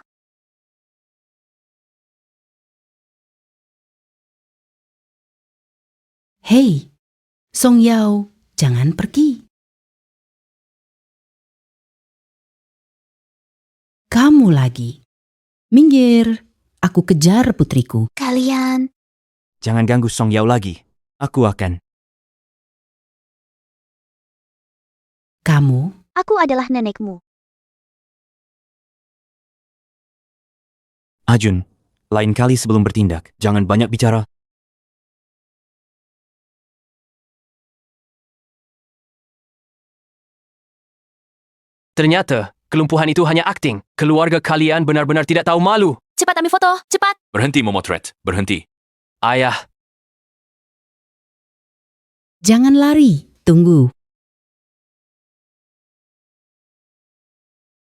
Hei, Song Yao, jangan pergi. Kamu lagi. Minggir, aku kejar putriku. Kalian. Jangan ganggu Song Yao lagi. Aku akan. Kamu? Aku adalah nenekmu. Ajun, Lain kali sebelum bertindak, jangan banyak bicara. Ternyata, kelumpuhan itu hanya akting. Keluarga kalian benar-benar tidak tahu malu. Cepat ambil foto, cepat. Berhenti memotret. Berhenti. Ayah, Jangan lari, tunggu.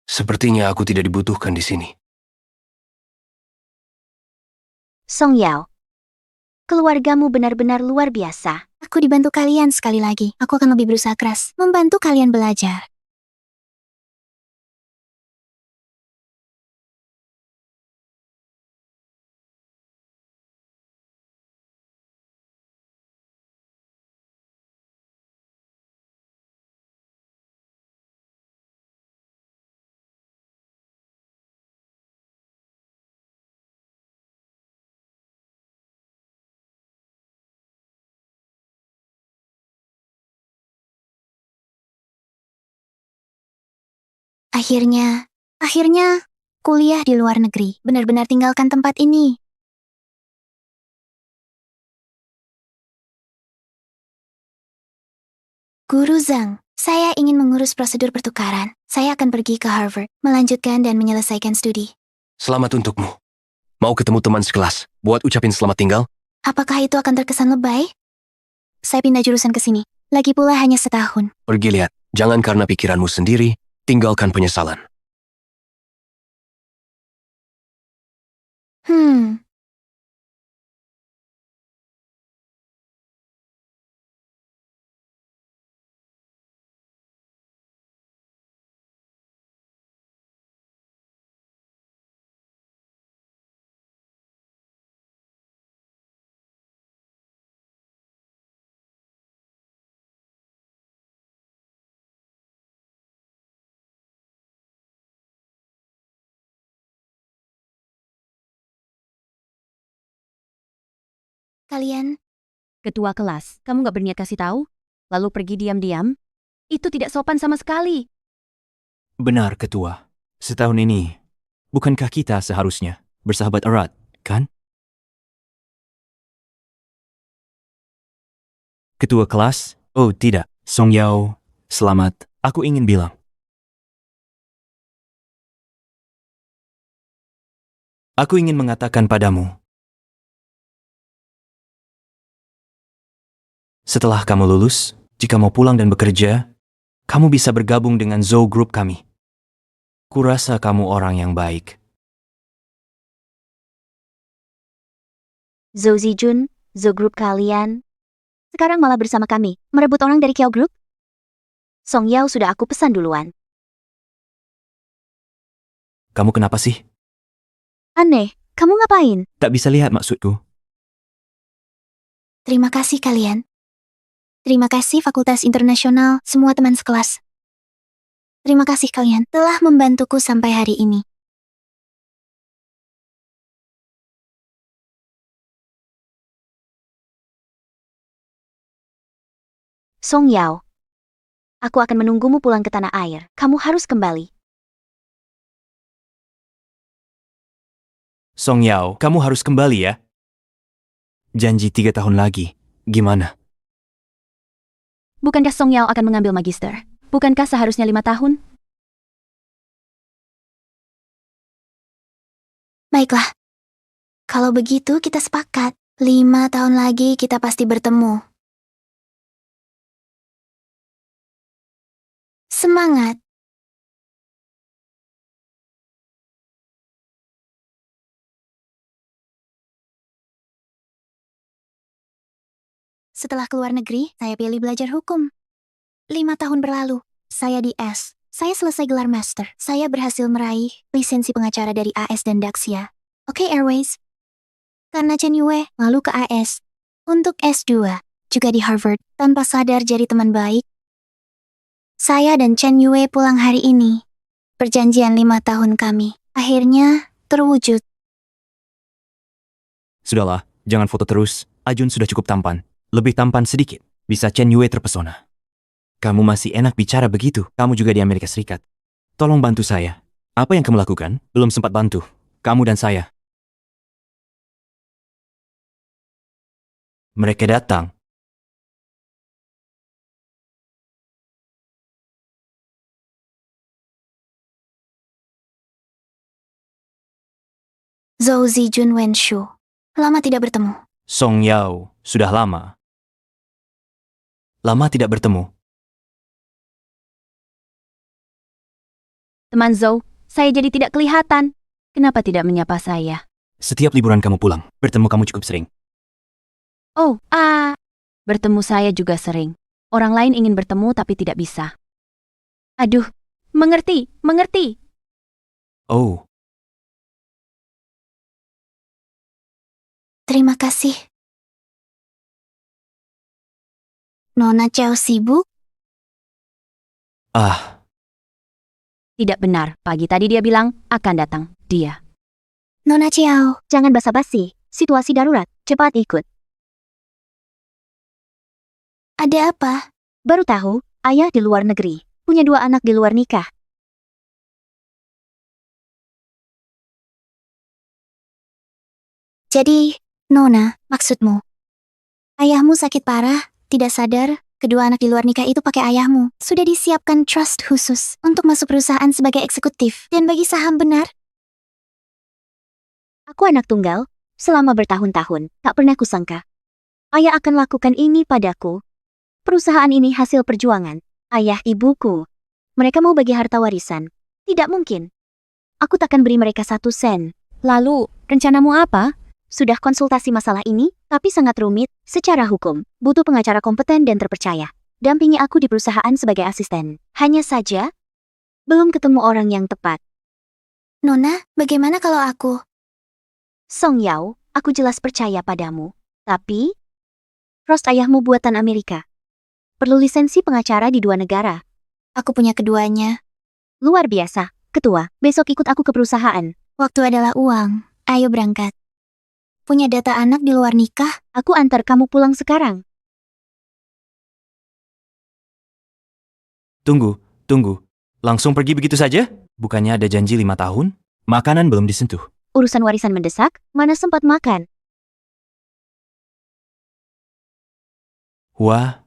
Sepertinya aku tidak dibutuhkan di sini. Song Yao, keluargamu benar-benar luar biasa. Aku dibantu kalian sekali lagi. Aku akan lebih berusaha keras membantu kalian belajar. Akhirnya, kuliah di luar negeri. Benar-benar tinggalkan tempat ini. Guru Zhang, saya ingin mengurus prosedur pertukaran. Saya akan pergi ke Harvard, melanjutkan dan menyelesaikan studi. Selamat untukmu. Mau ketemu teman sekelas, buat ucapin selamat tinggal? Apakah itu akan terkesan lebay? Saya pindah jurusan ke sini. Lagi pula hanya setahun. Pergi lihat, jangan karena pikiranmu sendiri, tinggalkan penyesalan. Kalian, Ketua kelas, kamu gak berniat kasih tahu? Lalu pergi diam-diam? Itu tidak sopan sama sekali. Benar, Ketua. Setahun ini, bukankah kita seharusnya bersahabat erat, kan? Ketua kelas? Oh tidak, Song Yao, selamat. Aku ingin bilang. Aku ingin mengatakan padamu. Setelah kamu lulus, jika mau pulang dan bekerja, kamu bisa bergabung dengan Zhou Group kami. Kurasa kamu orang yang baik. Zhou Zijun, Zhou Group kalian. Sekarang malah bersama kami, merebut orang dari Kiao Group? Song Yao sudah aku pesan duluan. Kamu kenapa sih? Aneh, kamu ngapain? Tak bisa lihat maksudku. Terima kasih kalian. Terima kasih Fakultas Internasional, semua teman sekelas. Terima kasih kalian telah membantuku sampai hari ini. Song Yao, aku akan menunggumu pulang ke tanah air. Kamu harus kembali. Song Yao, kamu harus kembali ya. Janji 3 tahun lagi. Gimana? Bukankah Song Yao akan mengambil magister? Bukankah seharusnya 5 tahun? Baiklah. Kalau begitu kita sepakat. 5 tahun lagi kita pasti bertemu. Semangat. Setelah keluar negeri, saya pilih belajar hukum. 5 tahun berlalu, saya di S. Saya selesai gelar master. Saya berhasil meraih lisensi pengacara dari AS dan Daxia. Oke Airways. Karena Chen Yue, lalu ke AS. Untuk S2, juga di Harvard, tanpa sadar jadi teman baik. Saya dan Chen Yue pulang hari ini. Perjanjian 5 tahun kami, akhirnya terwujud. Sudahlah, jangan foto terus. Ajun sudah cukup tampan. Lebih tampan sedikit. Bisa Chen Yue terpesona. Kamu masih enak bicara begitu. Kamu juga di Amerika Serikat. Tolong bantu saya. Apa yang kamu lakukan? Belum sempat bantu. Kamu dan saya. Mereka datang. Zhou Zijun Wenshu. Lama tidak bertemu. Song Yao, sudah lama. Lama tidak bertemu. Teman Zhou, saya jadi tidak kelihatan. Kenapa tidak menyapa saya? Setiap liburan kamu pulang, bertemu kamu cukup sering. Oh, bertemu saya juga sering. Orang lain ingin bertemu tapi tidak bisa. Aduh, mengerti. Oh, Terima kasih. Nona Chao sibuk? Tidak benar, pagi tadi dia bilang akan datang. Dia. Nona Chao. Jangan basa-basi. Situasi darurat. Cepat ikut. Ada apa? Baru tahu, ayah di luar negeri. Punya 2 anak di luar nikah. Jadi, Nona, maksudmu? Ayahmu sakit parah, tidak sadar, kedua anak di luar nikah itu pakai ayahmu. Sudah disiapkan trust khusus untuk masuk perusahaan sebagai eksekutif dan bagi saham, benar? Aku anak tunggal, selama bertahun-tahun, tak pernah kusangka. Ayah akan lakukan ini padaku. Perusahaan ini hasil perjuangan ayah ibuku. Mereka mau bagi harta warisan. Tidak mungkin. Aku takkan beri mereka 1 sen. Lalu, rencanamu apa? Sudah konsultasi masalah ini, tapi sangat rumit secara hukum. Butuh pengacara kompeten dan terpercaya. Dampingi aku di perusahaan sebagai asisten. Hanya saja, belum ketemu orang yang tepat. Nona, bagaimana kalau aku? Song Yao, aku jelas percaya padamu. Tapi, Rost ayahmu buatan Amerika. Perlu lisensi pengacara di 2 negara. Aku punya keduanya. Luar biasa. Ketua, besok ikut aku ke perusahaan. Waktu adalah uang. Ayo berangkat. Punya data anak di luar nikah? Aku antar kamu pulang sekarang. Tunggu. Langsung pergi begitu saja? Bukannya ada janji 5 tahun? Makanan belum disentuh. Urusan warisan mendesak, mana sempat makan. Wah.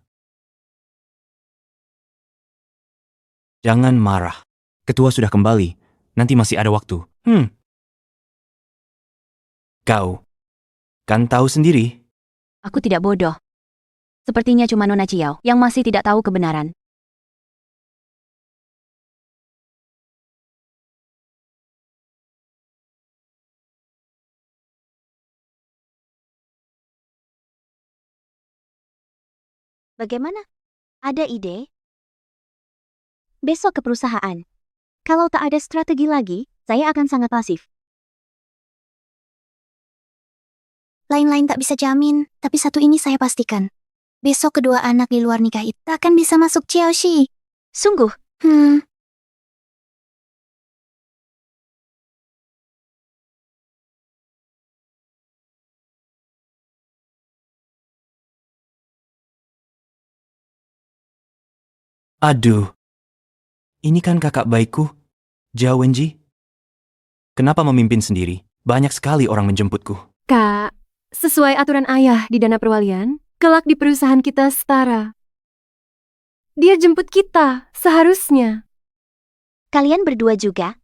Jangan marah. Ketua sudah kembali. Nanti masih ada waktu. Kau kan tahu sendiri. Aku tidak bodoh. Sepertinya cuma Nona Chiao yang masih tidak tahu kebenaran. Bagaimana? Ada ide? Besok ke perusahaan. Kalau tak ada strategi lagi, saya akan sangat pasif. Lain-lain tak bisa jamin, tapi satu ini saya pastikan. Besok kedua anak di luar nikah itu akan bisa masuk Chelsea. Sungguh? Aduh. Ini kan kakak baikku, Zhao Wenji. Kenapa memimpin sendiri? Banyak sekali orang menjemputku. Kak, sesuai aturan ayah di dana perwalian, kelak di perusahaan kita setara. Dia jemput kita, seharusnya. Kalian berdua juga?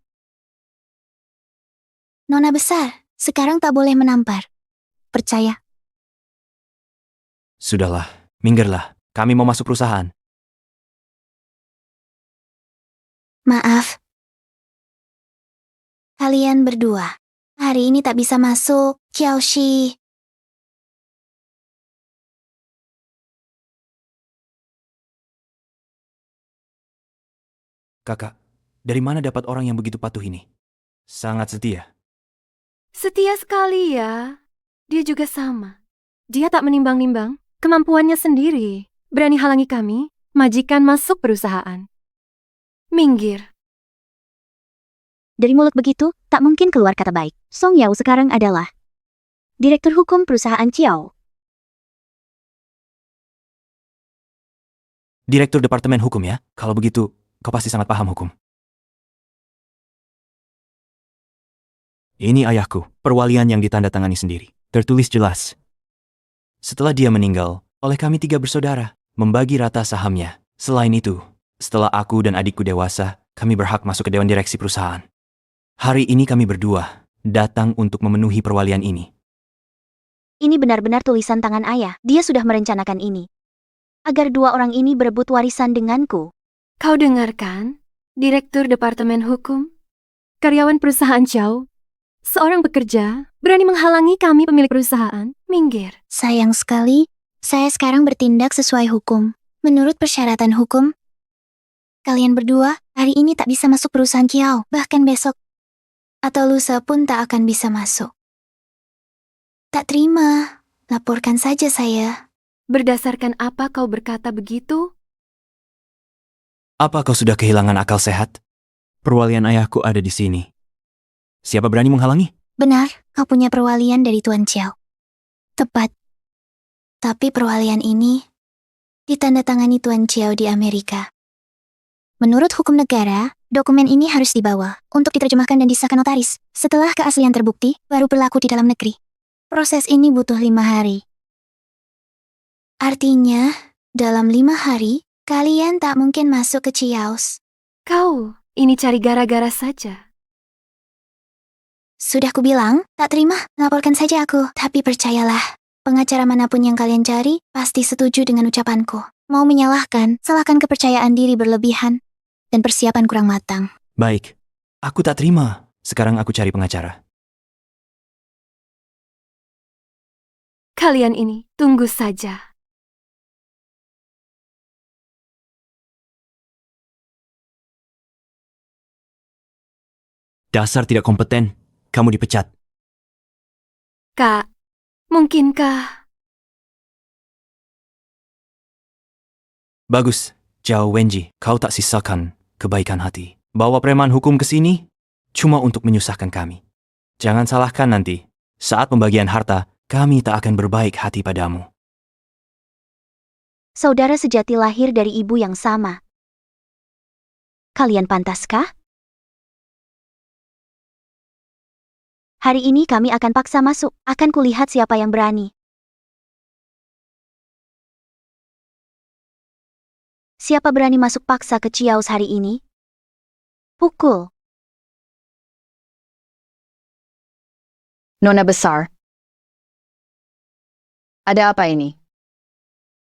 Nona besar, sekarang tak boleh menampar. Percaya. Sudahlah, minggirlah. Kami mau masuk perusahaan. Maaf. Kalian berdua, hari ini tak bisa masuk Chelsea. Kakak, dari mana dapat orang yang begitu patuh ini? Sangat setia. Setia sekali ya. Dia juga sama. Dia tak menimbang-nimbang kemampuannya sendiri. Berani halangi kami, majikan masuk perusahaan. Minggir. Dari mulut begitu, tak mungkin keluar kata baik. Song Yao sekarang adalah Direktur Hukum Perusahaan Chiao. Direktur Departemen Hukum ya? Kalau begitu, kau pasti sangat paham hukum. Ini ayahku, perwalian yang ditandatangani sendiri. Tertulis jelas. Setelah dia meninggal, oleh kami 3 bersaudara, membagi rata sahamnya. Selain itu, setelah aku dan adikku dewasa, kami berhak masuk ke dewan direksi perusahaan. Hari ini kami berdua datang untuk memenuhi perwalian ini. Ini benar-benar tulisan tangan ayah. Dia sudah merencanakan ini. Agar 2 orang ini berebut warisan denganku. Kau dengarkan? Direktur Departemen Hukum? Karyawan perusahaan Chow? Seorang pekerja berani menghalangi kami pemilik perusahaan. Minggir. Sayang sekali, saya sekarang bertindak sesuai hukum. Menurut persyaratan hukum, kalian berdua hari ini tak bisa masuk perusahaan Kiao. Bahkan besok atau lusa pun tak akan bisa masuk. Tak terima, laporkan saja saya. Berdasarkan apa kau berkata begitu? Apa kau sudah kehilangan akal sehat? Perwalian ayahku ada di sini. Siapa berani menghalangi? Benar, kau punya perwalian dari Tuan Chiao. Tepat. Tapi perwalian ini ditandatangani Tuan Chiao di Amerika. Menurut hukum negara, dokumen ini harus dibawa untuk diterjemahkan dan disahkan notaris. Setelah keaslian terbukti, baru berlaku di dalam negeri. Proses ini butuh 5 hari. Artinya, dalam 5 hari, kalian tak mungkin masuk ke Chiaos. Kau, ini cari gara-gara saja. Sudah kubilang, tak terima, laporkan saja aku. Tapi percayalah, pengacara manapun yang kalian cari, pasti setuju dengan ucapanku. Mau menyalahkan, salahkan kepercayaan diri berlebihan, dan persiapan kurang matang. Baik, aku tak terima. Sekarang aku cari pengacara. Kalian ini, tunggu saja. Dasar tidak kompeten, kamu dipecat. Kak, mungkinkah? Bagus, Zhao Wenji, kau tak sisakan kebaikan hati. Bawa preman hukum ke sini, cuma untuk menyusahkan kami. Jangan salahkan nanti, saat pembagian harta, kami tak akan berbaik hati padamu. Saudara sejati lahir dari ibu yang sama. Kalian pantaskah? Hari ini kami akan paksa masuk. Akan kulihat siapa yang berani. Siapa berani masuk paksa ke Chiaos hari ini? Pukul. Nona besar. Ada apa ini?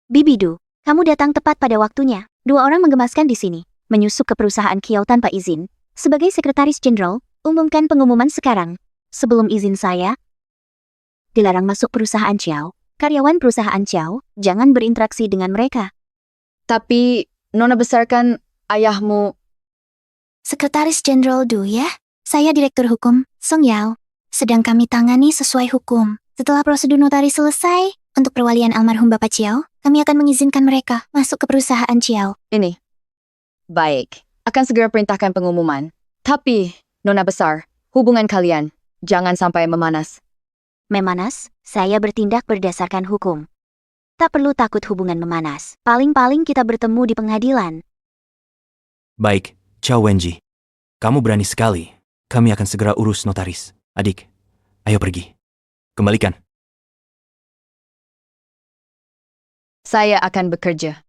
Bibidu, kamu datang tepat pada waktunya. 2 orang menggemaskan di sini. Menyusup ke perusahaan Kiao tanpa izin. Sebagai sekretaris jenderal, umumkan pengumuman sekarang. Sebelum izin saya, dilarang masuk perusahaan Chiao. Karyawan perusahaan Chiao, jangan berinteraksi dengan mereka. Tapi, Nona besar kan ayahmu. Sekretaris Jenderal Du ya, saya Direktur Hukum, Song Yao. Sedang kami tangani sesuai hukum. Setelah prosedur notaris selesai, untuk perwalian almarhum Bapak Chiao, kami akan mengizinkan mereka masuk ke perusahaan Chiao. Ini. Baik, akan segera perintahkan pengumuman. Tapi, Nona besar, hubungan kalian jangan sampai memanas. Memanas, saya bertindak berdasarkan hukum. Tak perlu takut hubungan memanas. Paling-paling kita bertemu di pengadilan. Baik, Zhao Wenji. Kamu berani sekali. Kami akan segera urus notaris. Adik, ayo pergi. Kembalikan. Saya akan bekerja.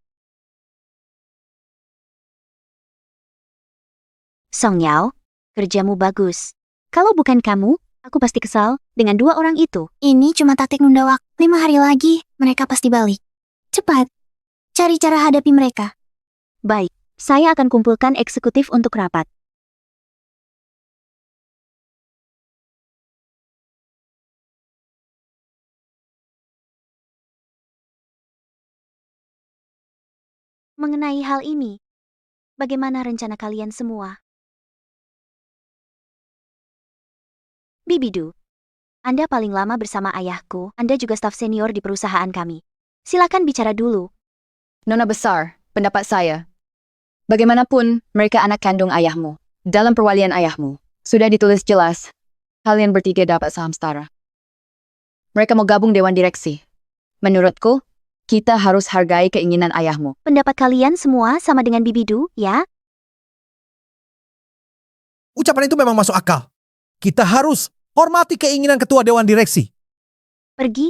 Song Yao, kerjamu bagus. Kalau bukan kamu, aku pasti kesal dengan 2 orang itu. Ini cuma taktik nunda waktu. 5 hari lagi, mereka pasti balik. Cepat, cari cara hadapi mereka. Baik, saya akan kumpulkan eksekutif untuk rapat. Mengenai hal ini, bagaimana rencana kalian semua? Bibidu, Anda paling lama bersama ayahku, Anda juga staf senior di perusahaan kami. Silakan bicara dulu. Nona besar, pendapat saya. Bagaimanapun, mereka anak kandung ayahmu. Dalam perwalian ayahmu, sudah ditulis jelas, kalian bertiga dapat saham setara. Mereka mau gabung dewan direksi. Menurutku, kita harus hargai keinginan ayahmu. Pendapat kalian semua sama dengan Bibidu, ya? Ucapan itu memang masuk akal. Kita harus hormati keinginan ketua dewan direksi. Pergi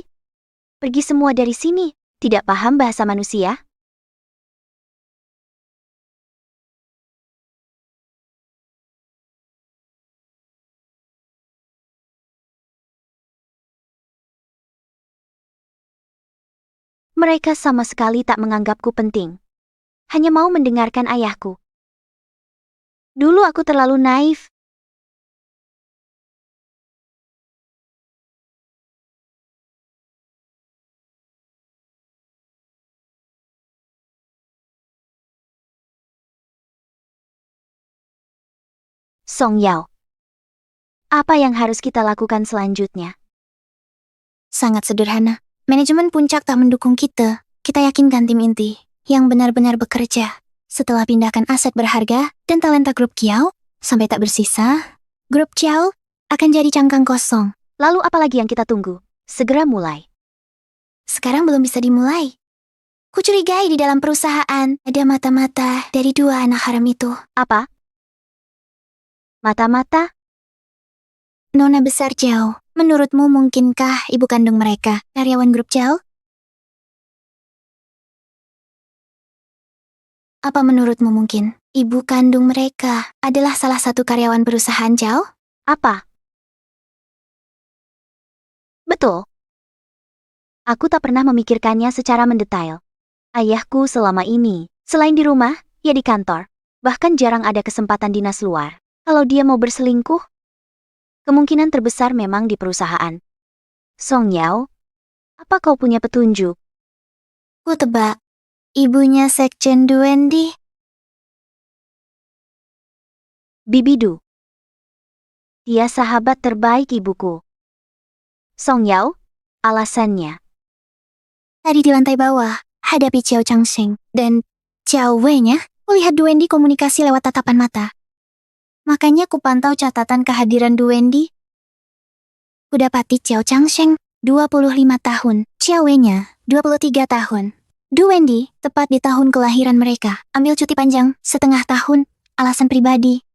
Pergi semua dari sini. Tidak paham bahasa manusia? Mereka sama sekali tak menganggapku penting. Hanya mau mendengarkan ayahku. Dulu aku terlalu naif. Song Yao. Apa yang harus kita lakukan selanjutnya? Sangat sederhana. Manajemen puncak tak mendukung kita. Kita yakinkan tim inti yang benar-benar bekerja. Setelah pindahkan aset berharga dan talenta grup Kiao sampai tak bersisa, grup Kiao akan jadi cangkang kosong. Lalu apa lagi yang kita tunggu? Segera mulai. Sekarang belum bisa dimulai. Kucurigai di dalam perusahaan ada mata-mata dari dua anak haram itu. Apa? Mata-mata? Nona besar Zhao, menurutmu mungkinkah ibu kandung mereka karyawan grup Zhao? Apa menurutmu mungkin ibu kandung mereka adalah salah satu karyawan perusahaan Zhao? Apa? Betul. Aku tak pernah memikirkannya secara mendetail. Ayahku selama ini, selain di rumah, ya di kantor. Bahkan jarang ada kesempatan dinas luar. Kalau dia mau berselingkuh, kemungkinan terbesar memang di perusahaan. Song Yao, apa kau punya petunjuk? Ku tebak, ibunya Sekjen Duendi. Bibi Du. Dia sahabat terbaik ibuku. Song Yao, alasannya. Tadi di lantai bawah, hadapi Xiao Changsheng dan Xiao Wei-nya, kulihat Duendi komunikasi lewat tatapan mata. Makanya ku pantau catatan kehadiran Duendi. Kudapati Xiao Changsheng, 25 tahun, Xiao Wei-nya, 23 tahun. Duendi, tepat di tahun kelahiran mereka, ambil cuti panjang, setengah tahun, alasan pribadi.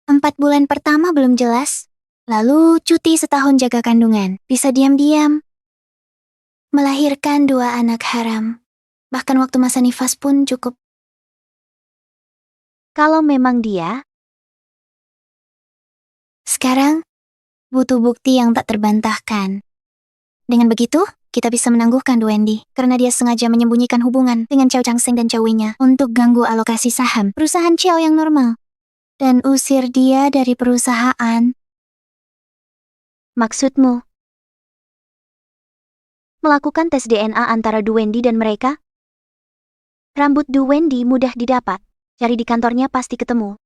Empat bulan pertama belum jelas, lalu cuti setahun jaga kandungan, bisa diam-diam. Melahirkan dua anak haram. Bahkan waktu masa nifas pun cukup. Kalau memang dia, sekarang butuh bukti yang tak terbantahkan. Dengan begitu, kita bisa menangguhkan Duendi karena dia sengaja menyembunyikan hubungan dengan Xiao Changsheng dan Xiao Wei-nya untuk ganggu alokasi saham perusahaan Xiao yang normal dan usir dia dari perusahaan. Maksudmu? Melakukan tes DNA antara Duendi dan mereka? Rambut Duendi mudah didapat, cari di kantornya pasti ketemu.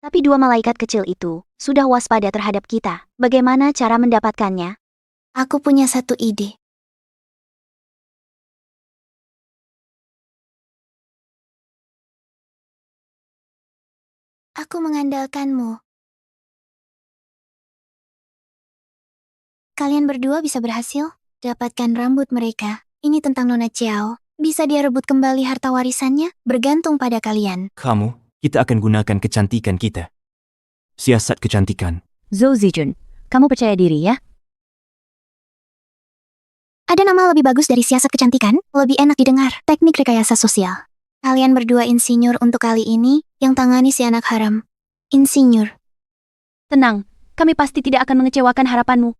Tapi dua malaikat kecil itu sudah waspada terhadap kita. Bagaimana cara mendapatkannya? Aku punya satu ide. Aku mengandalkanmu. Kalian berdua bisa berhasil dapatkan rambut mereka. Ini tentang Nona Xiao. Bisa dia rebut kembali harta warisannya? Bergantung pada kalian. Kamu, kita akan gunakan kecantikan kita. Siasat kecantikan. Zhou Zijun, kamu percaya diri ya? Ada nama lebih bagus dari siasat kecantikan? Lebih enak didengar. Teknik rekayasa sosial. Kalian berdua insinyur untuk kali ini yang tangani si anak haram. Insinyur. Tenang, kami pasti tidak akan mengecewakan harapanmu.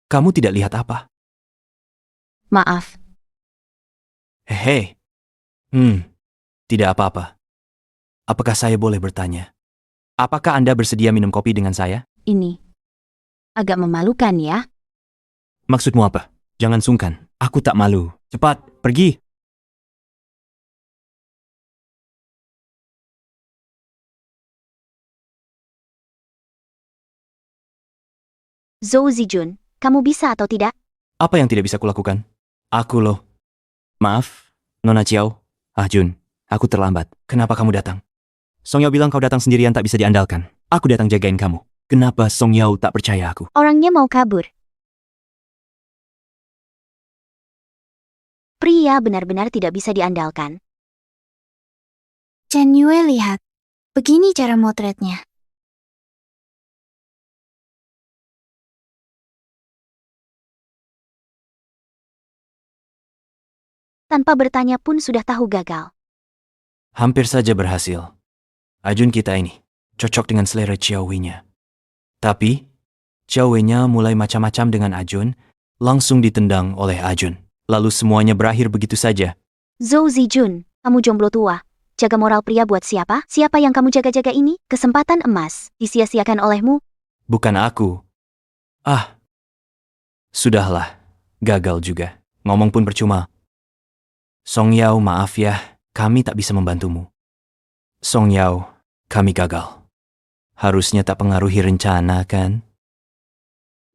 Kamu tidak lihat apa? Maaf. Hei. Tidak apa-apa. Apakah saya boleh bertanya? Apakah Anda bersedia minum kopi dengan saya? Ini agak memalukan ya. Maksudmu apa? Jangan sungkan. Aku tak malu. Cepat, pergi. Zhou Zijun, kamu bisa atau tidak? Apa yang tidak bisa kulakukan? Aku loh. Maaf, Nona Xiao. Jun, aku terlambat. Kenapa kamu datang? Song Yao bilang kau datang sendirian tak bisa diandalkan. Aku datang jagain kamu. Kenapa Song Yao tak percaya aku? Orangnya mau kabur. Pria benar-benar tidak bisa diandalkan. Chen Yue lihat. Begini cara motretnya. Tanpa bertanya pun sudah tahu gagal. Hampir saja berhasil. Ajun kita ini cocok dengan selera Xiao Wei-nya. Tapi, Xiao Wei-nya mulai macam-macam dengan Ajun, langsung ditendang oleh Ajun. Lalu semuanya berakhir begitu saja. Zhou Zijun, kamu jomblo tua. Jaga moral pria buat siapa? Siapa yang kamu jaga-jaga ini? Kesempatan emas, disia-siakan olehmu. Bukan aku. Sudahlah. Gagal juga. Ngomong pun percuma. Song Yao, maaf ya, kami tak bisa membantumu. Song Yao, kami gagal. Harusnya tak pengaruhi rencana, kan?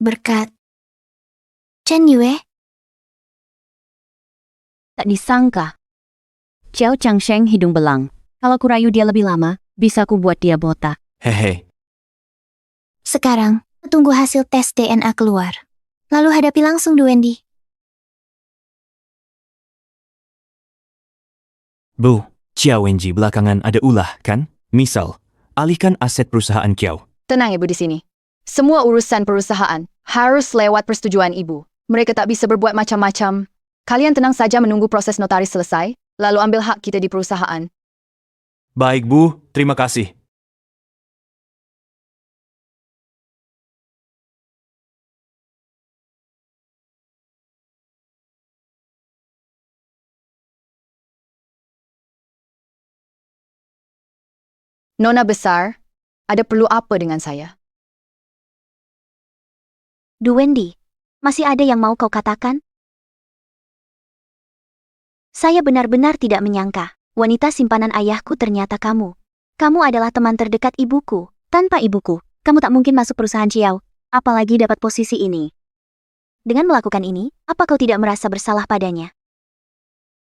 Berkat Chen Yue. Tak disangka. Xiao Changsheng hidung belang. Kalau kurayu dia lebih lama, bisa ku buat dia botak. Hehe. Sekarang, tunggu hasil tes DNA keluar. Lalu hadapi langsung Du Wendy. Bu, Xiao Wenji belakangan ada ulah, kan? Misal, alihkan aset perusahaan Kiao. Tenang Ibu di sini. Semua urusan perusahaan harus lewat persetujuan Ibu. Mereka tak bisa berbuat macam-macam. Kalian tenang saja menunggu proses notaris selesai, lalu ambil hak kita di perusahaan. Baik, Bu. Terima kasih. Nona besar, ada perlu apa dengan saya? Du Wendy, masih ada yang mau kau katakan? Saya benar-benar tidak menyangka, wanita simpanan ayahku ternyata kamu. Kamu adalah teman terdekat ibuku. Tanpa ibuku, kamu tak mungkin masuk perusahaan Xiao, apalagi dapat posisi ini. Dengan melakukan ini, apa kau tidak merasa bersalah padanya?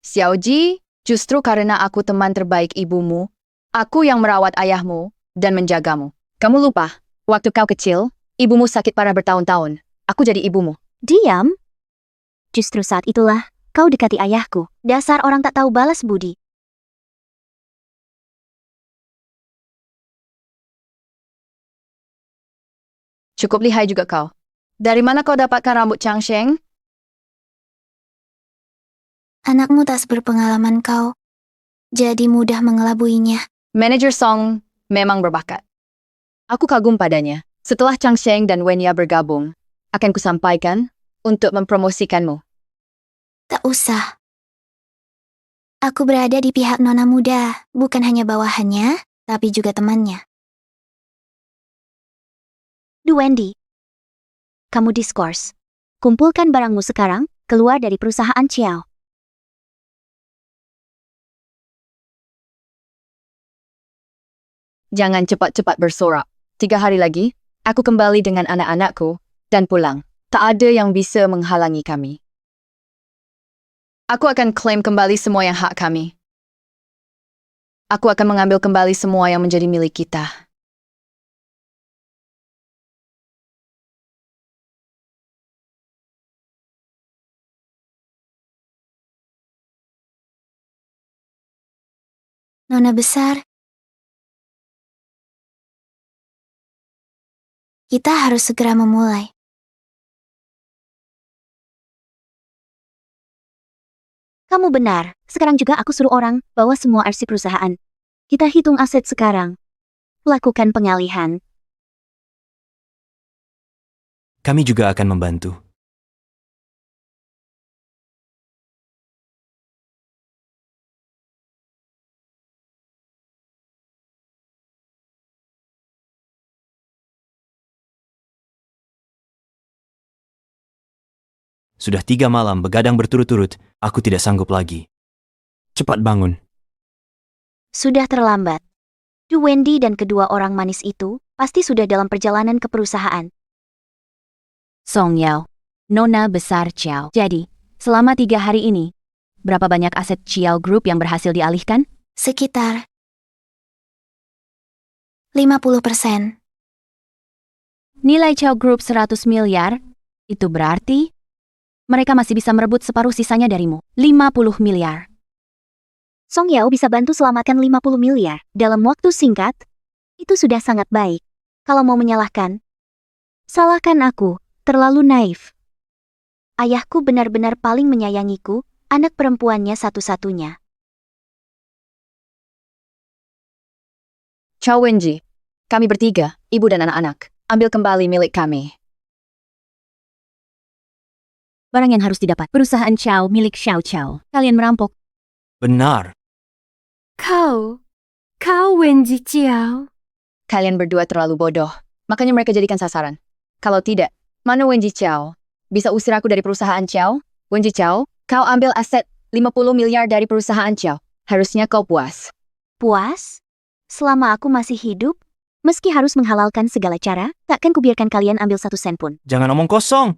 Xiaoji, justru karena aku teman terbaik ibumu, aku yang merawat ayahmu dan menjagamu. Kamu lupa, waktu kau kecil, ibumu sakit parah bertahun-tahun. Aku jadi ibumu. Diam. Justru saat itulah, kau dekati ayahku. Dasar orang tak tahu balas budi. Cukup lihai juga kau. Dari mana kau dapatkan rambut Changsheng? Anakmu tak seberpengalaman kau. Jadi mudah mengelabuinya. Manajer Song memang berbakat. Aku kagum padanya. Setelah Changsheng dan Wenya bergabung, akan kusampaikan untuk mempromosikanmu. Tak usah. Aku berada di pihak nona muda, bukan hanya bawahannya, tapi juga temannya. Du Wendy, kamu diskors. Kumpulkan barangmu sekarang, keluar dari perusahaan Xiao. Jangan cepat-cepat bersorak. 3 hari lagi, aku kembali dengan anak-anakku dan pulang. Tak ada yang bisa menghalangi kami. Aku akan klaim kembali semua yang hak kami. Aku akan mengambil kembali semua yang menjadi milik kita. Nona besar, kita harus segera memulai. Kamu benar, sekarang juga aku suruh orang bawa semua arsip perusahaan. Kita hitung aset sekarang. Lakukan pengalihan. Kami juga akan membantu. Sudah 3 malam begadang berturut-turut, aku tidak sanggup lagi. Cepat bangun. Sudah terlambat. Du Wendy dan kedua orang manis itu pasti sudah dalam perjalanan ke perusahaan. Song Yao, nona besar Xiao. Jadi, selama 3 hari ini, berapa banyak aset Xiao Group yang berhasil dialihkan? Sekitar 50%. Nilai Xiao Group 100 miliar, itu berarti Mereka masih bisa merebut separuh sisanya darimu. 50 miliar. Song Yao bisa bantu selamatkan 50 miliar dalam waktu singkat. Itu sudah sangat baik. Kalau mau menyalahkan, salahkan aku. Terlalu naif. Ayahku benar-benar paling menyayangiku, anak perempuannya satu-satunya. Chow Wenji, kami bertiga, ibu dan anak-anak, ambil kembali milik kami. Barang yang harus didapat. Perusahaan Chow milik Xiao Chow. Kalian merampok. Benar. Kau Wenji Chiao. Kalian berdua terlalu bodoh, makanya mereka jadikan sasaran. Kalau tidak, mana Wenji Chow? Bisa usir aku dari perusahaan Chow? Wenji Chow, kau ambil aset 50 miliar dari perusahaan Chow. Harusnya kau puas. Puas? Selama aku masih hidup, meski harus menghalalkan segala cara, takkan kubiarkan kalian ambil 1 sen pun. Jangan omong kosong.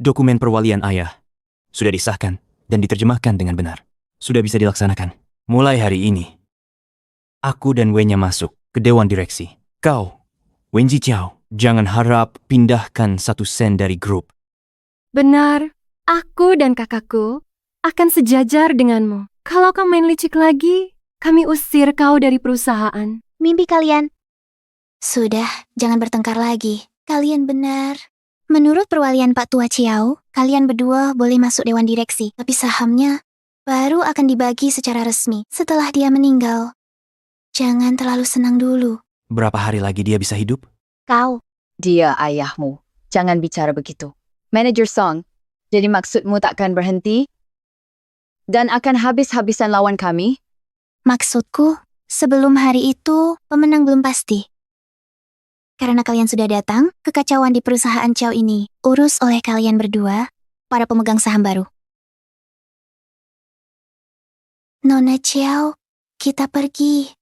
Dokumen perwalian ayah sudah disahkan dan diterjemahkan dengan benar. Sudah bisa dilaksanakan. Mulai hari ini, aku dan Wei-nya masuk ke Dewan Direksi. Kau, Wenji Chow, jangan harap pindahkan 1 sen dari grup. Benar, aku dan kakakku akan sejajar denganmu. Kalau kau main licik lagi, kami usir kau dari perusahaan. Mimpi kalian. Sudah, jangan bertengkar lagi. Kalian benar. Menurut perwalian Pak Tua Chiao, kalian berdua boleh masuk Dewan Direksi, tapi sahamnya baru akan dibagi secara resmi setelah dia meninggal. Jangan terlalu senang dulu. Berapa hari lagi dia bisa hidup? Kau. Dia ayahmu. Jangan bicara begitu. Manager Song, jadi maksudmu takkan berhenti? Dan akan habis-habisan lawan kami? Maksudku, sebelum hari itu, pemenang belum pasti. Karena kalian sudah datang, kekacauan di perusahaan Chow ini urus oleh kalian berdua, para pemegang saham baru. Nona Chow, kita pergi.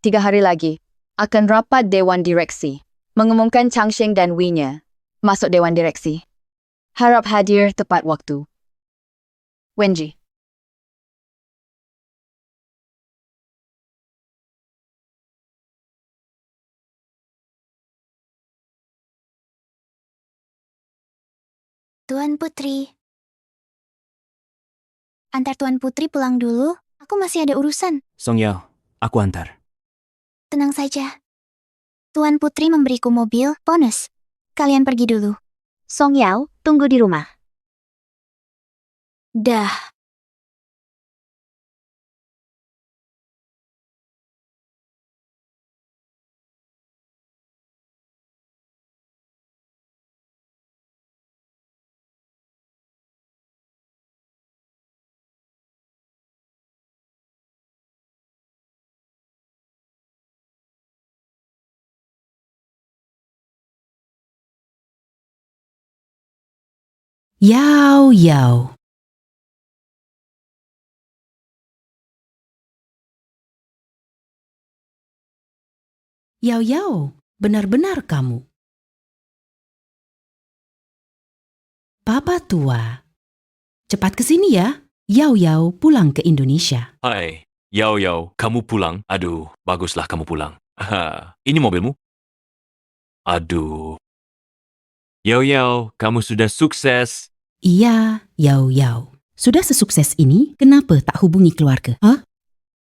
3 hari lagi, akan rapat Dewan Direksi. Mengumumkan Chang Sheng dan Wei-nya masuk Dewan Direksi. Harap hadir tepat waktu. Wenji. Tuan Putri. Antar Tuan Putri pulang dulu, aku masih ada urusan. Song Yao, aku antar. Tenang saja. Tuan Putri memberiku mobil bonus. Kalian pergi dulu. Song Yao, tunggu di rumah. Dah. Yao Yao. Yao Yao, benar-benar kamu. Papa tua. Cepat ke sini ya. Yao Yao pulang ke Indonesia. Hai, Yao Yao, kamu pulang? Aduh, baguslah kamu pulang. Ini mobilmu? Aduh. Yao Yao, kamu sudah sukses. Iya, Yao Yao. Sudah sesukses ini, kenapa tak hubungi keluarga? Hah?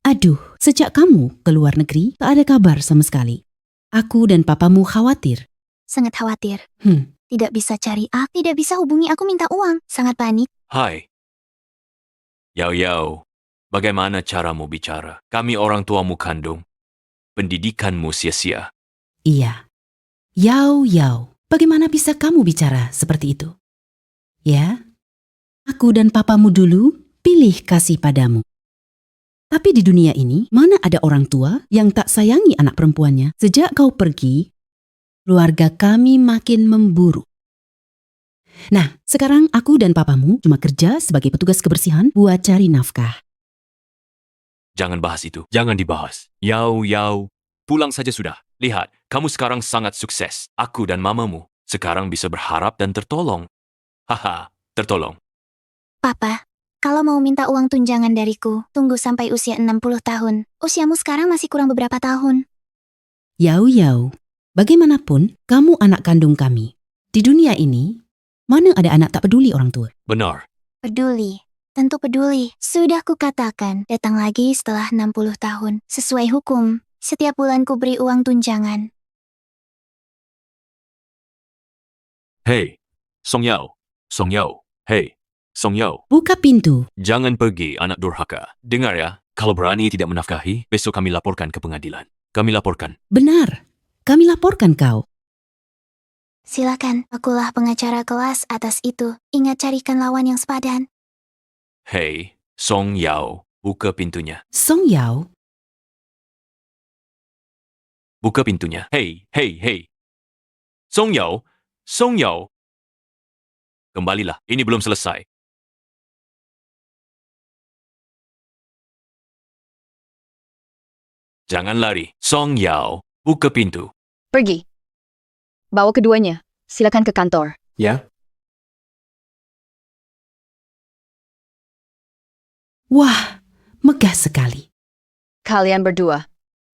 Aduh, sejak kamu ke luar negeri, tak ada kabar sama sekali. Aku dan papamu khawatir. Sangat khawatir. Tidak bisa cari tidak bisa hubungi aku minta uang. Sangat panik. Hai. Yao Yao, bagaimana caramu bicara? Kami orang tuamu kandung. Pendidikanmu sia-sia. Iya. Yao Yao, bagaimana bisa kamu bicara seperti itu? Ya, aku dan papamu dulu pilih kasih padamu. Tapi di dunia ini, mana ada orang tua yang tak sayangi anak perempuannya? Sejak kau pergi, keluarga kami makin memburu. Nah, sekarang aku dan papamu cuma kerja sebagai petugas kebersihan buat cari nafkah. Jangan bahas itu. Jangan dibahas. Yao Yao, pulang saja sudah. Lihat, kamu sekarang sangat sukses. Aku dan mamamu sekarang bisa berharap dan tertolong. Haha, tertolong. Papa, kalau mau minta uang tunjangan dariku, tunggu sampai usia 60 tahun. Usiamu sekarang masih kurang beberapa tahun. Yao Yao, bagaimanapun kamu anak kandung kami. Di dunia ini, Mana ada anak tak peduli orang tua? Benar. Peduli. Tentu peduli. Sudah kukatakan, datang lagi setelah 60 tahun. Sesuai hukum, setiap bulan ku beri uang tunjangan. Hei, Song Yao. Song Yao. Hei, Song Yao. Buka pintu. Jangan pergi, anak durhaka. Dengar ya, kalau berani tidak menafkahi, besok kami laporkan ke pengadilan. Kami laporkan. Benar. Kami laporkan kau. Silakan, akulah pengacara kelas atas itu. Ingat carikan lawan yang sepadan. Hei, Song Yao. Buka pintunya. Song Yao. Buka pintunya. Hei, hei, hei. Song Yao. Song Yao. Kembalilah, ini belum selesai. Jangan lari. Song Yao, buka pintu. Pergi. Bawa keduanya. Silakan ke kantor. Ya. Wah, megah sekali. Kalian berdua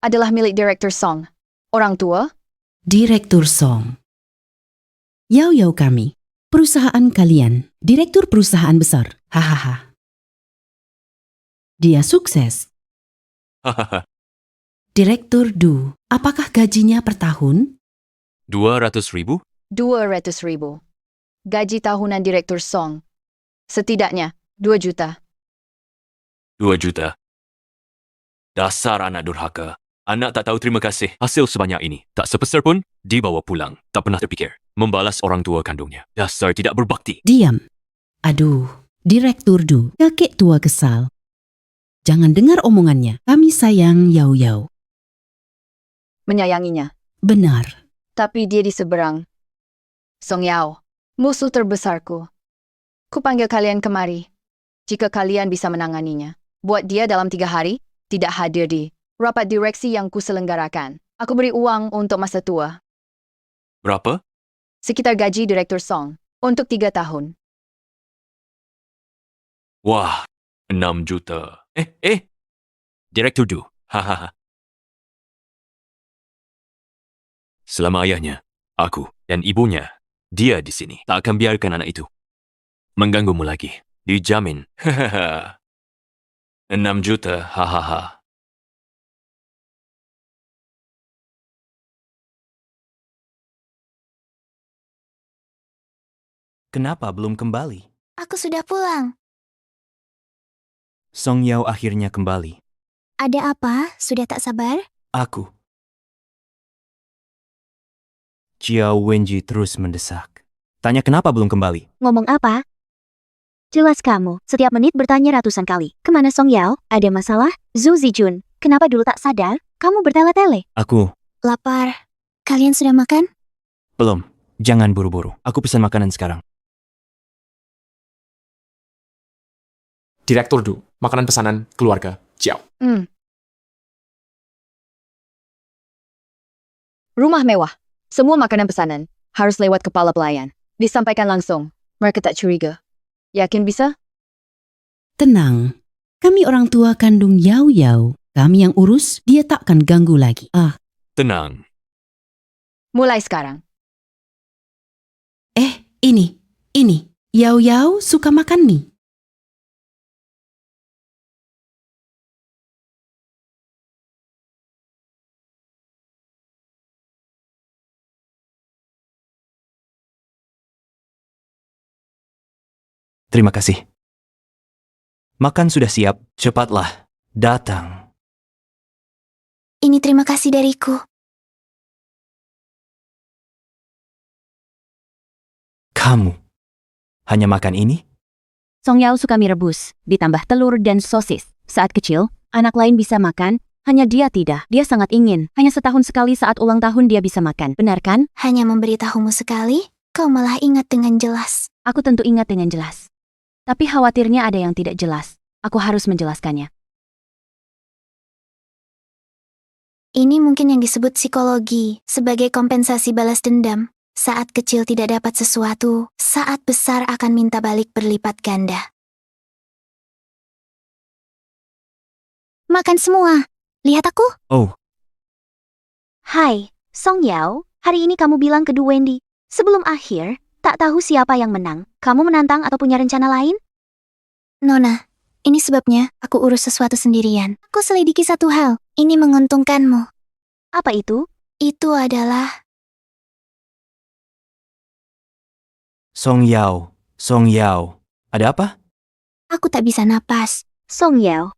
adalah milik Direktur Song. Orang tua? Direktur Song. Yao kami. Perusahaan kalian. Direktur perusahaan besar. Hahaha. Dia sukses. Hahaha. Direktur Du. Apakah gajinya per tahun? 200.000? 200.000. Gaji tahunan Direktur Song. Setidaknya 2 juta. 2 juta. Dasar anak durhaka. Anak tak tahu terima kasih. Hasil sebanyak ini, tak sepeser pun, dibawa pulang. Tak pernah terfikir membalas orang tua kandungnya. Dasar tidak berbakti. Diam. Aduh, Direktur Du. Kakek tua kesal. Jangan dengar omongannya. Kami sayang Yao. Menyayanginya. Benar. Tapi dia di seberang. Song Yao, musuh terbesarku. Kupanggil kalian kemari. Jika kalian bisa menanganinya. Buat dia dalam 3 hari, tidak hadir di rapat direksi yang kuselenggarakan. Aku beri uang untuk masa tua. Berapa? Sekitar gaji Direktur Song. Untuk 3 tahun. Wah, 6 juta. Direktur Du. Hahaha. Selama ayahnya, aku, dan ibunya, dia di sini. Tak akan biarkan anak itu mengganggumu lagi. Dijamin. Hahaha. 6 juta. Hahaha. Kenapa belum kembali? Aku sudah pulang. Song Yao akhirnya kembali. Ada apa? Sudah tak sabar? Aku. Chiao Wenji terus mendesak. Tanya kenapa belum kembali? Ngomong apa? Jelas kamu, setiap menit bertanya ratusan kali. Kemana Song Yao? Ada masalah? Zhu Zijun, kenapa dulu tak sadar? Kamu bertele-tele. Aku. Lapar. Kalian sudah makan? Belum. Jangan buru-buru. Aku pesan makanan sekarang. Direktur Du, makanan pesanan keluarga Jiao. Rumah mewah. Semua makanan pesanan harus lewat kepala pelayan. Disampaikan langsung. Mereka tak curiga. Yakin bisa? Tenang. Kami orang tua kandung Yao. Kami yang urus, dia takkan ganggu lagi. Tenang. Mulai sekarang. Ini. Yao suka makan mie. Terima kasih. Makan sudah siap. Cepatlah. Datang. Ini terima kasih dariku. Kamu hanya makan ini? Song Yao suka mie rebus, ditambah telur dan sosis. Saat kecil, anak lain bisa makan, hanya dia tidak. Dia sangat ingin. Hanya setahun sekali saat ulang tahun dia bisa makan. Benar kan? Hanya memberitahumu sekali, kau malah ingat dengan jelas. Aku tentu ingat dengan jelas. Tapi khawatirnya ada yang tidak jelas. Aku harus menjelaskannya. Ini mungkin yang disebut psikologi, sebagai kompensasi balas dendam. Saat kecil tidak dapat sesuatu, saat besar akan minta balik berlipat ganda. Makan semua. Lihat aku. Oh. Hai, Song Yao. Hari ini kamu bilang ke Du Wendy. Sebelum akhir, Tak tahu siapa yang menang. Kamu menantang atau punya rencana lain? Nona, ini sebabnya aku urus sesuatu sendirian. Aku selidiki satu hal. Ini menguntungkanmu. Apa itu? Itu adalah... Song Yao. Ada apa? Aku tak bisa napas. Song Yao.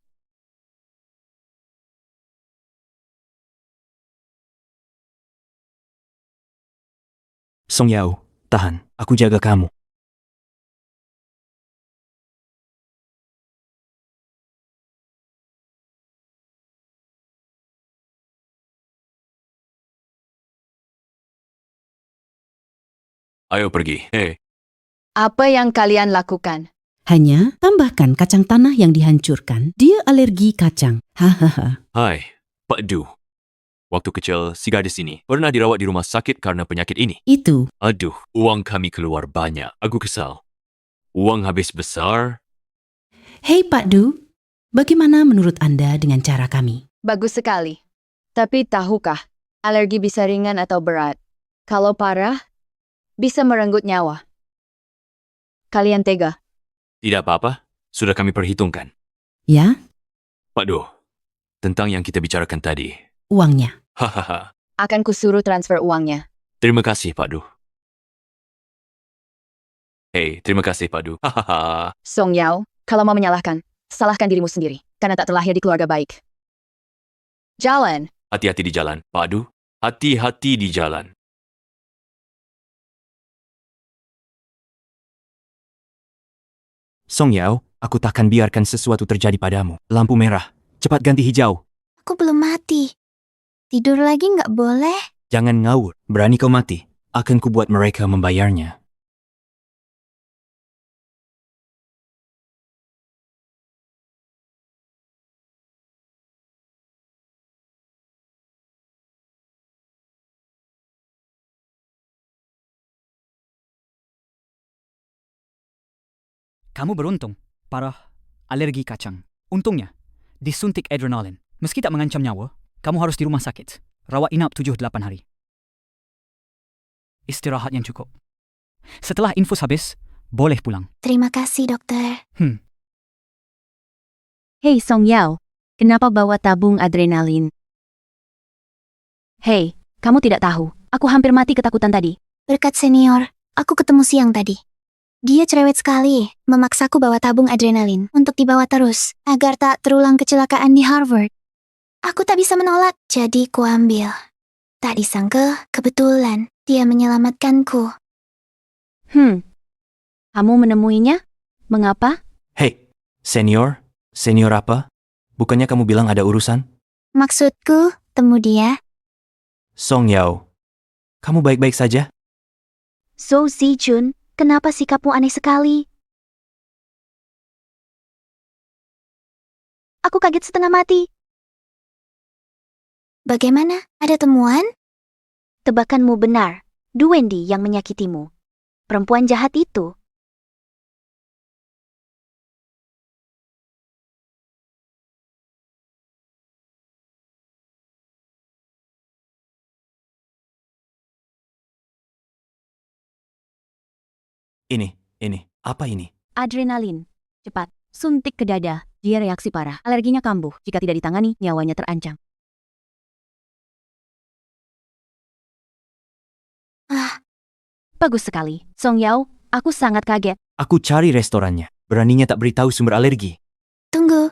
Song Yao, tahan. Aku jaga kamu. Ayo pergi. Hei, Apa yang kalian lakukan? Hanya tambahkan kacang tanah yang dihancurkan. Dia alergi kacang. Hahaha. hai, Pak Du. Waktu kecil, si gadis ini pernah dirawat di rumah sakit karena penyakit ini. Itu. Aduh, uang kami keluar banyak. Aku kesal. Uang habis besar. Hei Pak Du, bagaimana menurut Anda dengan cara kami? Bagus sekali. Tapi tahukah, alergi bisa ringan atau berat. Kalau parah, bisa merenggut nyawa. Kalian tega? Tidak apa-apa, sudah kami perhitungkan. Ya? Pak Du, tentang yang kita bicarakan tadi. Uangnya. Hahaha. Akan kusuruh transfer uangnya. Terima kasih, Pak Du. Hei, terima kasih, Pak Du. Hahaha. Song Yao, kalau mau menyalahkan, salahkan dirimu sendiri, karena tak terlahir di keluarga baik. Jalan. Hati-hati di jalan, Pak Du. Hati-hati di jalan. Song Yao, aku takkan biarkan sesuatu terjadi padamu. Lampu merah. Cepat ganti hijau. Aku belum mati. Tidur lagi nggak boleh. Jangan ngawur. Berani kau mati. Akan kubuat mereka membayarnya. Kamu beruntung, parah alergi kacang. Untungnya, disuntik adrenalin. Meski tak mengancam nyawa, kamu harus di rumah sakit. Rawat inap 7-8 hari. Istirahat yang cukup. Setelah infus habis, boleh pulang. Terima kasih, dokter. Hei Song Yao, kenapa bawa tabung adrenalin? Hei, kamu tidak tahu, aku hampir mati ketakutan tadi. Berkat senior, aku ketemu siang tadi. Dia cerewet sekali, memaksaku bawa tabung adrenalin untuk dibawa terus, agar tak terulang kecelakaan di Harvard. Aku tak bisa menolak, jadi kuambil. Tak disangka, kebetulan, dia menyelamatkanku. Kamu menemuinya? Mengapa? Hei, senior? Senior apa? Bukannya kamu bilang ada urusan? Maksudku, temu dia. Song Yao, kamu baik-baik saja? So Zijun, kenapa sikapmu aneh sekali? Aku kaget setengah mati. Bagaimana? Ada temuan? Tebakanmu benar. Du Wendy yang menyakitimu. Perempuan jahat itu. Ini, apa ini? Adrenalin. Cepat, suntik ke dada. Dia reaksi parah. Alerginya kambuh. Jika tidak ditangani, nyawanya terancam. Bagus sekali. Song Yao, aku sangat kaget. Aku cari restorannya. Beraninya tak beritahu sumber alergi. Tunggu.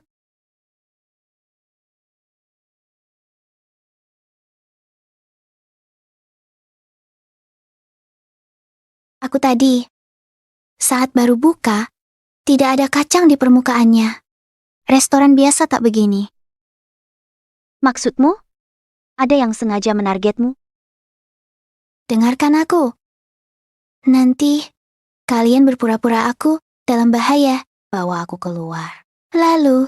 Aku tadi, saat baru buka, tidak ada kacang di permukaannya. Restoran biasa tak begini. Maksudmu? Ada yang sengaja menargetmu? Dengarkan aku. Nanti, kalian berpura-pura aku dalam bahaya, bawa aku keluar. Lalu,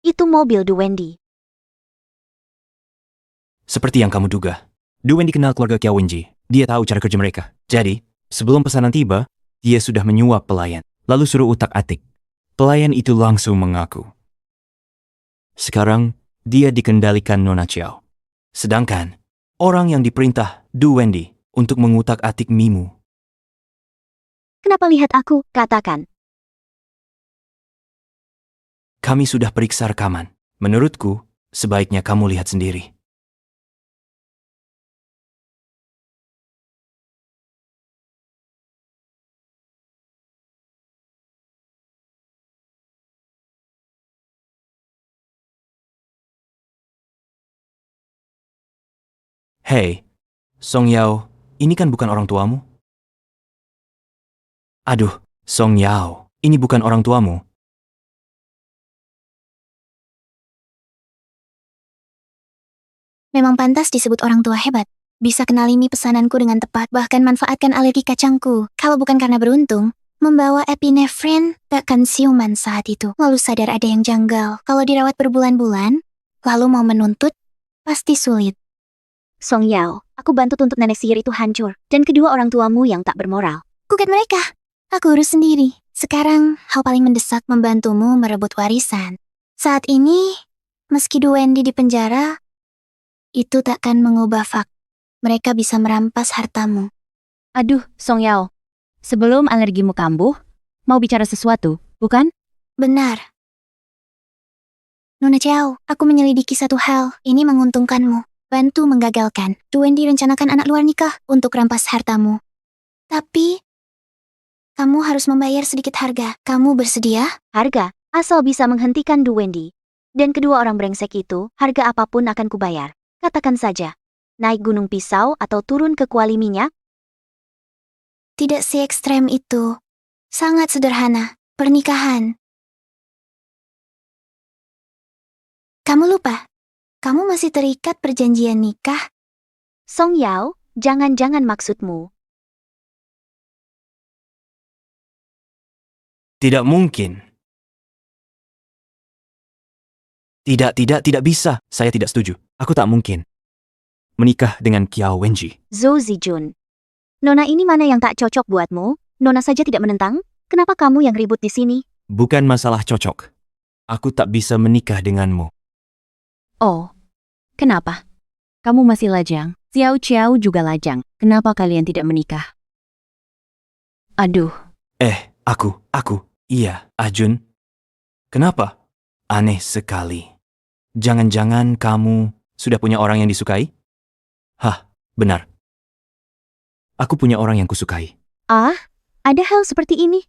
itu mobil Du Wendy. Seperti yang kamu duga. Du Wendy kenal keluarga Kiao Wenji. Dia tahu cara kerja mereka. Jadi, sebelum pesanan tiba, dia sudah menyuap pelayan. Lalu suruh utak-atik. Pelayan itu langsung mengaku. Sekarang, dia dikendalikan Nona Chiao. Sedangkan, orang yang diperintah Du Wendy untuk mengutak-atik Mimu. Kenapa lihat aku? Katakan. Kami sudah periksa rekaman. Menurutku, sebaiknya kamu lihat sendiri. Hei, Song Yao, ini kan bukan orang tuamu? Aduh, Song Yao, ini bukan orang tuamu. Memang pantas disebut orang tua hebat. Bisa kenalimi pesananku dengan tepat, bahkan manfaatkan alergi kacangku. Kalau bukan karena beruntung, membawa epinefrin, takkan siuman saat itu. Lalu sadar ada yang janggal. Kalau dirawat berbulan-bulan, lalu mau menuntut, pasti sulit. Song Yao, aku bantu tuntut nenek sihir itu hancur. Dan kedua orang tuamu yang tak bermoral. Gugat mereka. Aku urus sendiri. Sekarang, hal paling mendesak membantumu merebut warisan. Saat ini, meski Du Wendy di penjara, itu takkan mengubah fakta. Mereka bisa merampas hartamu. Aduh, Song Yao. Sebelum alergimu kambuh, mau bicara sesuatu, bukan? Benar. Nona Chiao, aku menyelidiki satu hal. Ini menguntungkanmu. Bantu menggagalkan. Du Wendy rencanakan anak luar nikah untuk rampas hartamu. Tapi, kamu harus membayar sedikit harga. Kamu bersedia? Harga? Asal bisa menghentikan Du Wendy. Dan kedua orang brengsek itu, harga apapun akan kubayar. Katakan saja. Naik gunung pisau atau turun ke kuali minyak? Tidak se-ekstrem itu. Sangat sederhana. Pernikahan. Kamu lupa? Kamu masih terikat perjanjian nikah? Song Yao, jangan-jangan maksudmu. Tidak mungkin. Tidak bisa. Saya tidak setuju. Aku tak mungkin menikah dengan Kiao Wenji. Zhou Zijun. Nona ini mana yang tak cocok buatmu? Nona saja tidak menentang? Kenapa kamu yang ribut di sini? Bukan masalah cocok. Aku tak bisa menikah denganmu. Oh, kenapa? Kamu masih lajang. Xiao Chiao juga lajang. Kenapa kalian tidak menikah? Aduh. Iya, Ajun. Kenapa? Aneh sekali. Jangan-jangan kamu sudah punya orang yang disukai? Hah, benar. Aku punya orang yang kusukai. Ah, ada hal seperti ini.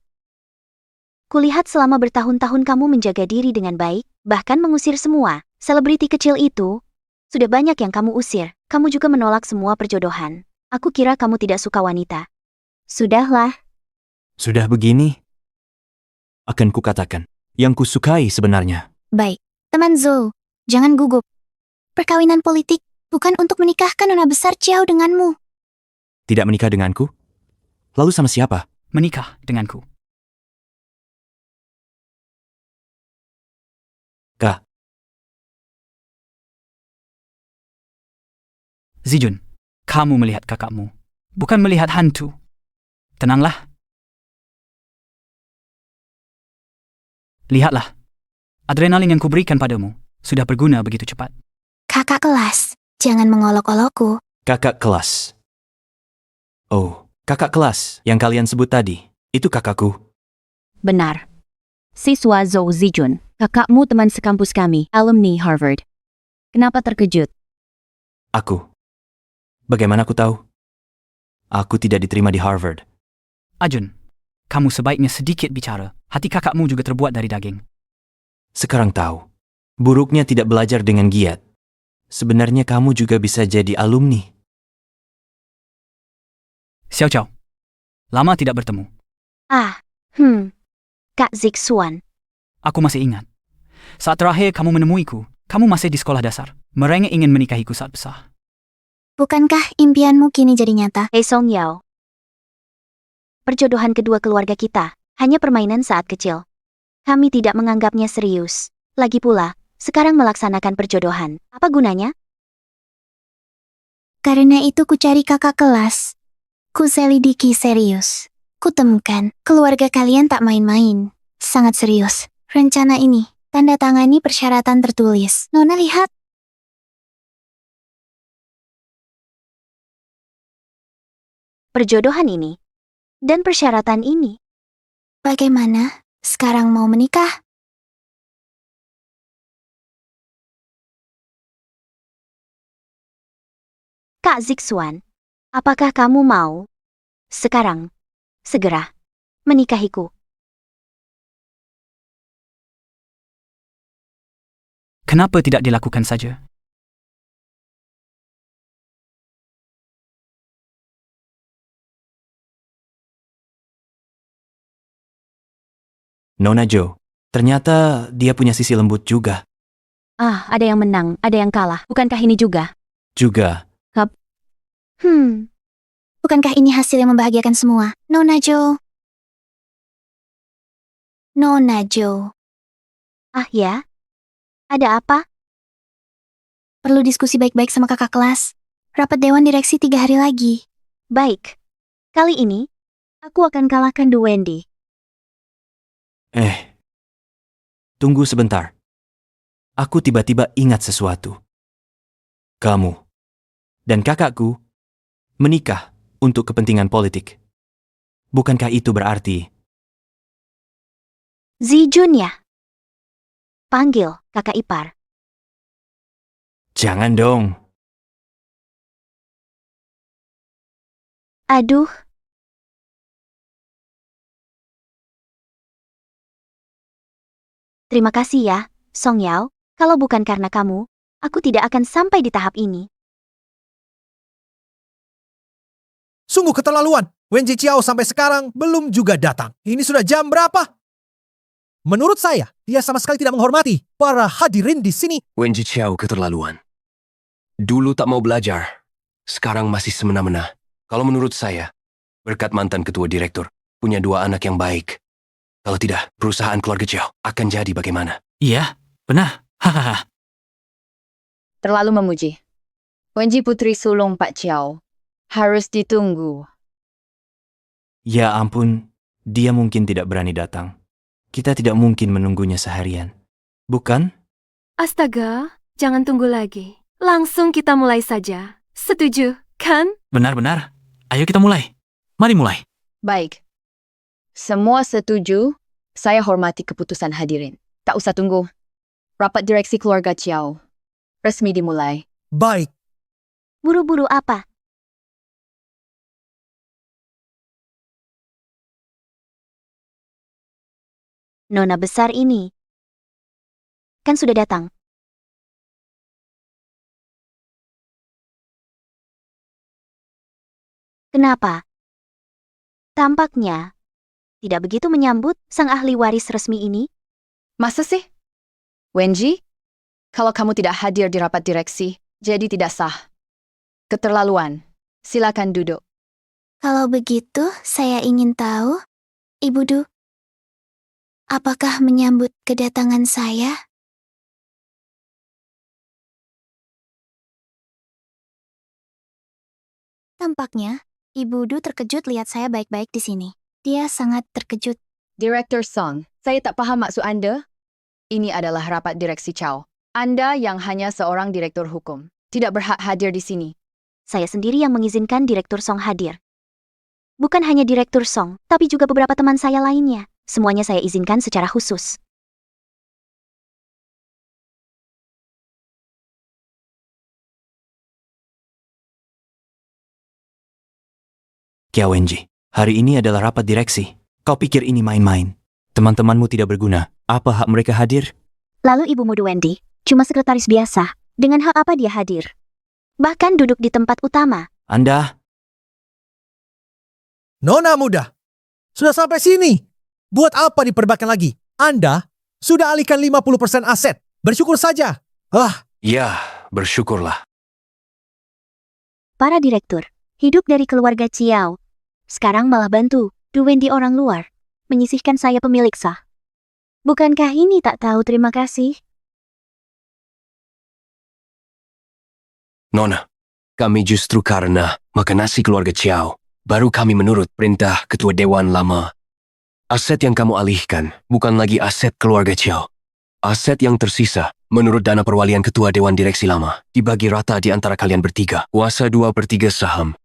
Kulihat selama bertahun-tahun kamu menjaga diri dengan baik, bahkan mengusir semua. Selebriti kecil itu, sudah banyak yang kamu usir. Kamu juga menolak semua perjodohan. Aku kira kamu tidak suka wanita. Sudahlah. Sudah begini, akan kukatakan yang kusukai sebenarnya. Baik, teman Zhou, jangan gugup. Perkawinan politik bukan untuk menikahkan nona besar Chiao denganmu. Tidak menikah denganku? Lalu sama siapa? Menikah denganku. Kak. Zijun, kamu melihat kakakmu, bukan melihat hantu. Tenanglah. Lihatlah, adrenalin yang kuberikan padamu sudah berguna begitu cepat. Kakak kelas, jangan mengolok-olokku. Kakak kelas. Oh, kakak kelas yang kalian sebut tadi, itu kakakku. Benar. Siswa Zhou Zijun, kakakmu teman sekampus kami, alumni Harvard. Kenapa terkejut? Aku. Bagaimana aku tahu? Aku tidak diterima di Harvard. Ajun, kamu sebaiknya sedikit bicara. Hati kakakmu juga terbuat dari daging. Sekarang tahu. Buruknya tidak belajar dengan giat. Sebenarnya kamu juga bisa jadi alumni. Xiao Chao, lama tidak bertemu. Kak Zixuan. Aku masih ingat. Saat terakhir kamu menemuiku, kamu masih di sekolah dasar. Merengek ingin menikahiku saat besar. Bukankah impianmu kini jadi nyata? Hei Song Yao. Perjodohan kedua keluarga kita hanya permainan saat kecil. Kami tidak menganggapnya serius. Lagi pula, sekarang melaksanakan perjodohan. Apa gunanya? Karena itu ku cari kakak kelas. Ku selidiki serius. Ku temukan, keluarga kalian tak main-main. sangat serius. Rencana ini, tanda tangani persyaratan tertulis. Nona lihat. Perjodohan ini dan persyaratan ini. Bagaimana? Sekarang mau menikah? Kak Zixuan, apakah kamu mau sekarang, segera, menikahiku? Kenapa tidak dilakukan saja? Nona Jo, ternyata dia punya sisi lembut juga. Ah, ada yang menang, ada yang kalah. Bukankah ini juga? Juga. Bukankah ini hasil yang membahagiakan semua? Nona Jo. Nona Jo. Ah ya? Ada apa? Perlu diskusi baik-baik sama kakak kelas. Rapat dewan direksi 3 hari lagi. Baik. Kali ini, aku akan kalahkan Du Wendy. Tunggu sebentar. Aku tiba-tiba ingat sesuatu. Kamu dan kakakku menikah untuk kepentingan politik. Bukankah itu berarti Zijun ya? Panggil kakak ipar. jangan dong? Aduh. Terima kasih ya, Song Yao. Kalau bukan karena kamu, aku tidak akan sampai di tahap ini. Sungguh keterlaluan. Wen Jiqiao sampai sekarang belum juga datang. Ini sudah jam berapa? Menurut saya, dia sama sekali tidak menghormati para hadirin di sini. Wen Jiqiao keterlaluan. Dulu tak mau belajar, sekarang masih semena-mena. Kalau menurut saya, berkat mantan ketua direktur, punya 2 anak yang baik. Kalau tidak, perusahaan keluarga Chiao akan jadi bagaimana? Iya, benar. Hahaha. Terlalu memuji. Wenji putri sulung Pak Chiao. Harus ditunggu. Ya ampun, dia mungkin tidak berani datang. Kita tidak mungkin menunggunya seharian. Bukan? Astaga, jangan tunggu lagi. Langsung kita mulai saja. Setuju, kan? Benar-benar. Ayo kita mulai. Mari mulai. Baik. Semua setuju, saya hormati keputusan hadirin. Tak usah tunggu. Rapat direksi keluarga Chiao. Resmi dimulai. Baik. Buru-buru apa? Nona besar ini kan sudah datang. Kenapa? Tampaknya tidak begitu menyambut sang ahli waris resmi ini. Masa sih? Wenji, kalau kamu tidak hadir di rapat direksi, jadi tidak sah. Keterlaluan. Silakan duduk. Kalau begitu, saya ingin tahu, Ibu Du, apakah menyambut kedatangan saya? Tampaknya, Ibu Du terkejut lihat saya baik-baik di sini. Dia sangat terkejut. Direktur Song, saya tak paham maksud Anda. Ini adalah rapat direksi Chiao. Anda yang hanya seorang direktur hukum, tidak berhak hadir di sini. Saya sendiri yang mengizinkan Direktur Song hadir. Bukan hanya Direktur Song, tapi juga beberapa teman saya lainnya. Semuanya saya izinkan secara khusus. Kiao Wenji, hari ini adalah rapat direksi. Kau pikir ini main-main? Teman-temanmu tidak berguna. Apa hak mereka hadir? Lalu ibumu Du Wendy, cuma sekretaris biasa. Dengan hak apa dia hadir? Bahkan duduk di tempat utama. Anda? Nona muda, sudah sampai sini. Buat apa diperdebatkan lagi? Anda sudah alihkan 50% aset. Bersyukur saja. Ya, bersyukurlah. Para direktur, hidup dari keluarga Chiao. Sekarang malah bantu Du Wendy orang luar. Menyisihkan saya pemilik sah. Bukankah ini tak tahu terima kasih? Nona, kami justru karena makan nasi keluarga Chiao, baru kami menurut perintah ketua dewan lama. Aset yang kamu alihkan bukan lagi aset keluarga Chiao. Aset yang tersisa, menurut dana perwalian ketua Dewan Direksi lama, dibagi rata di antara kalian bertiga. Kuasa 2/3 saham.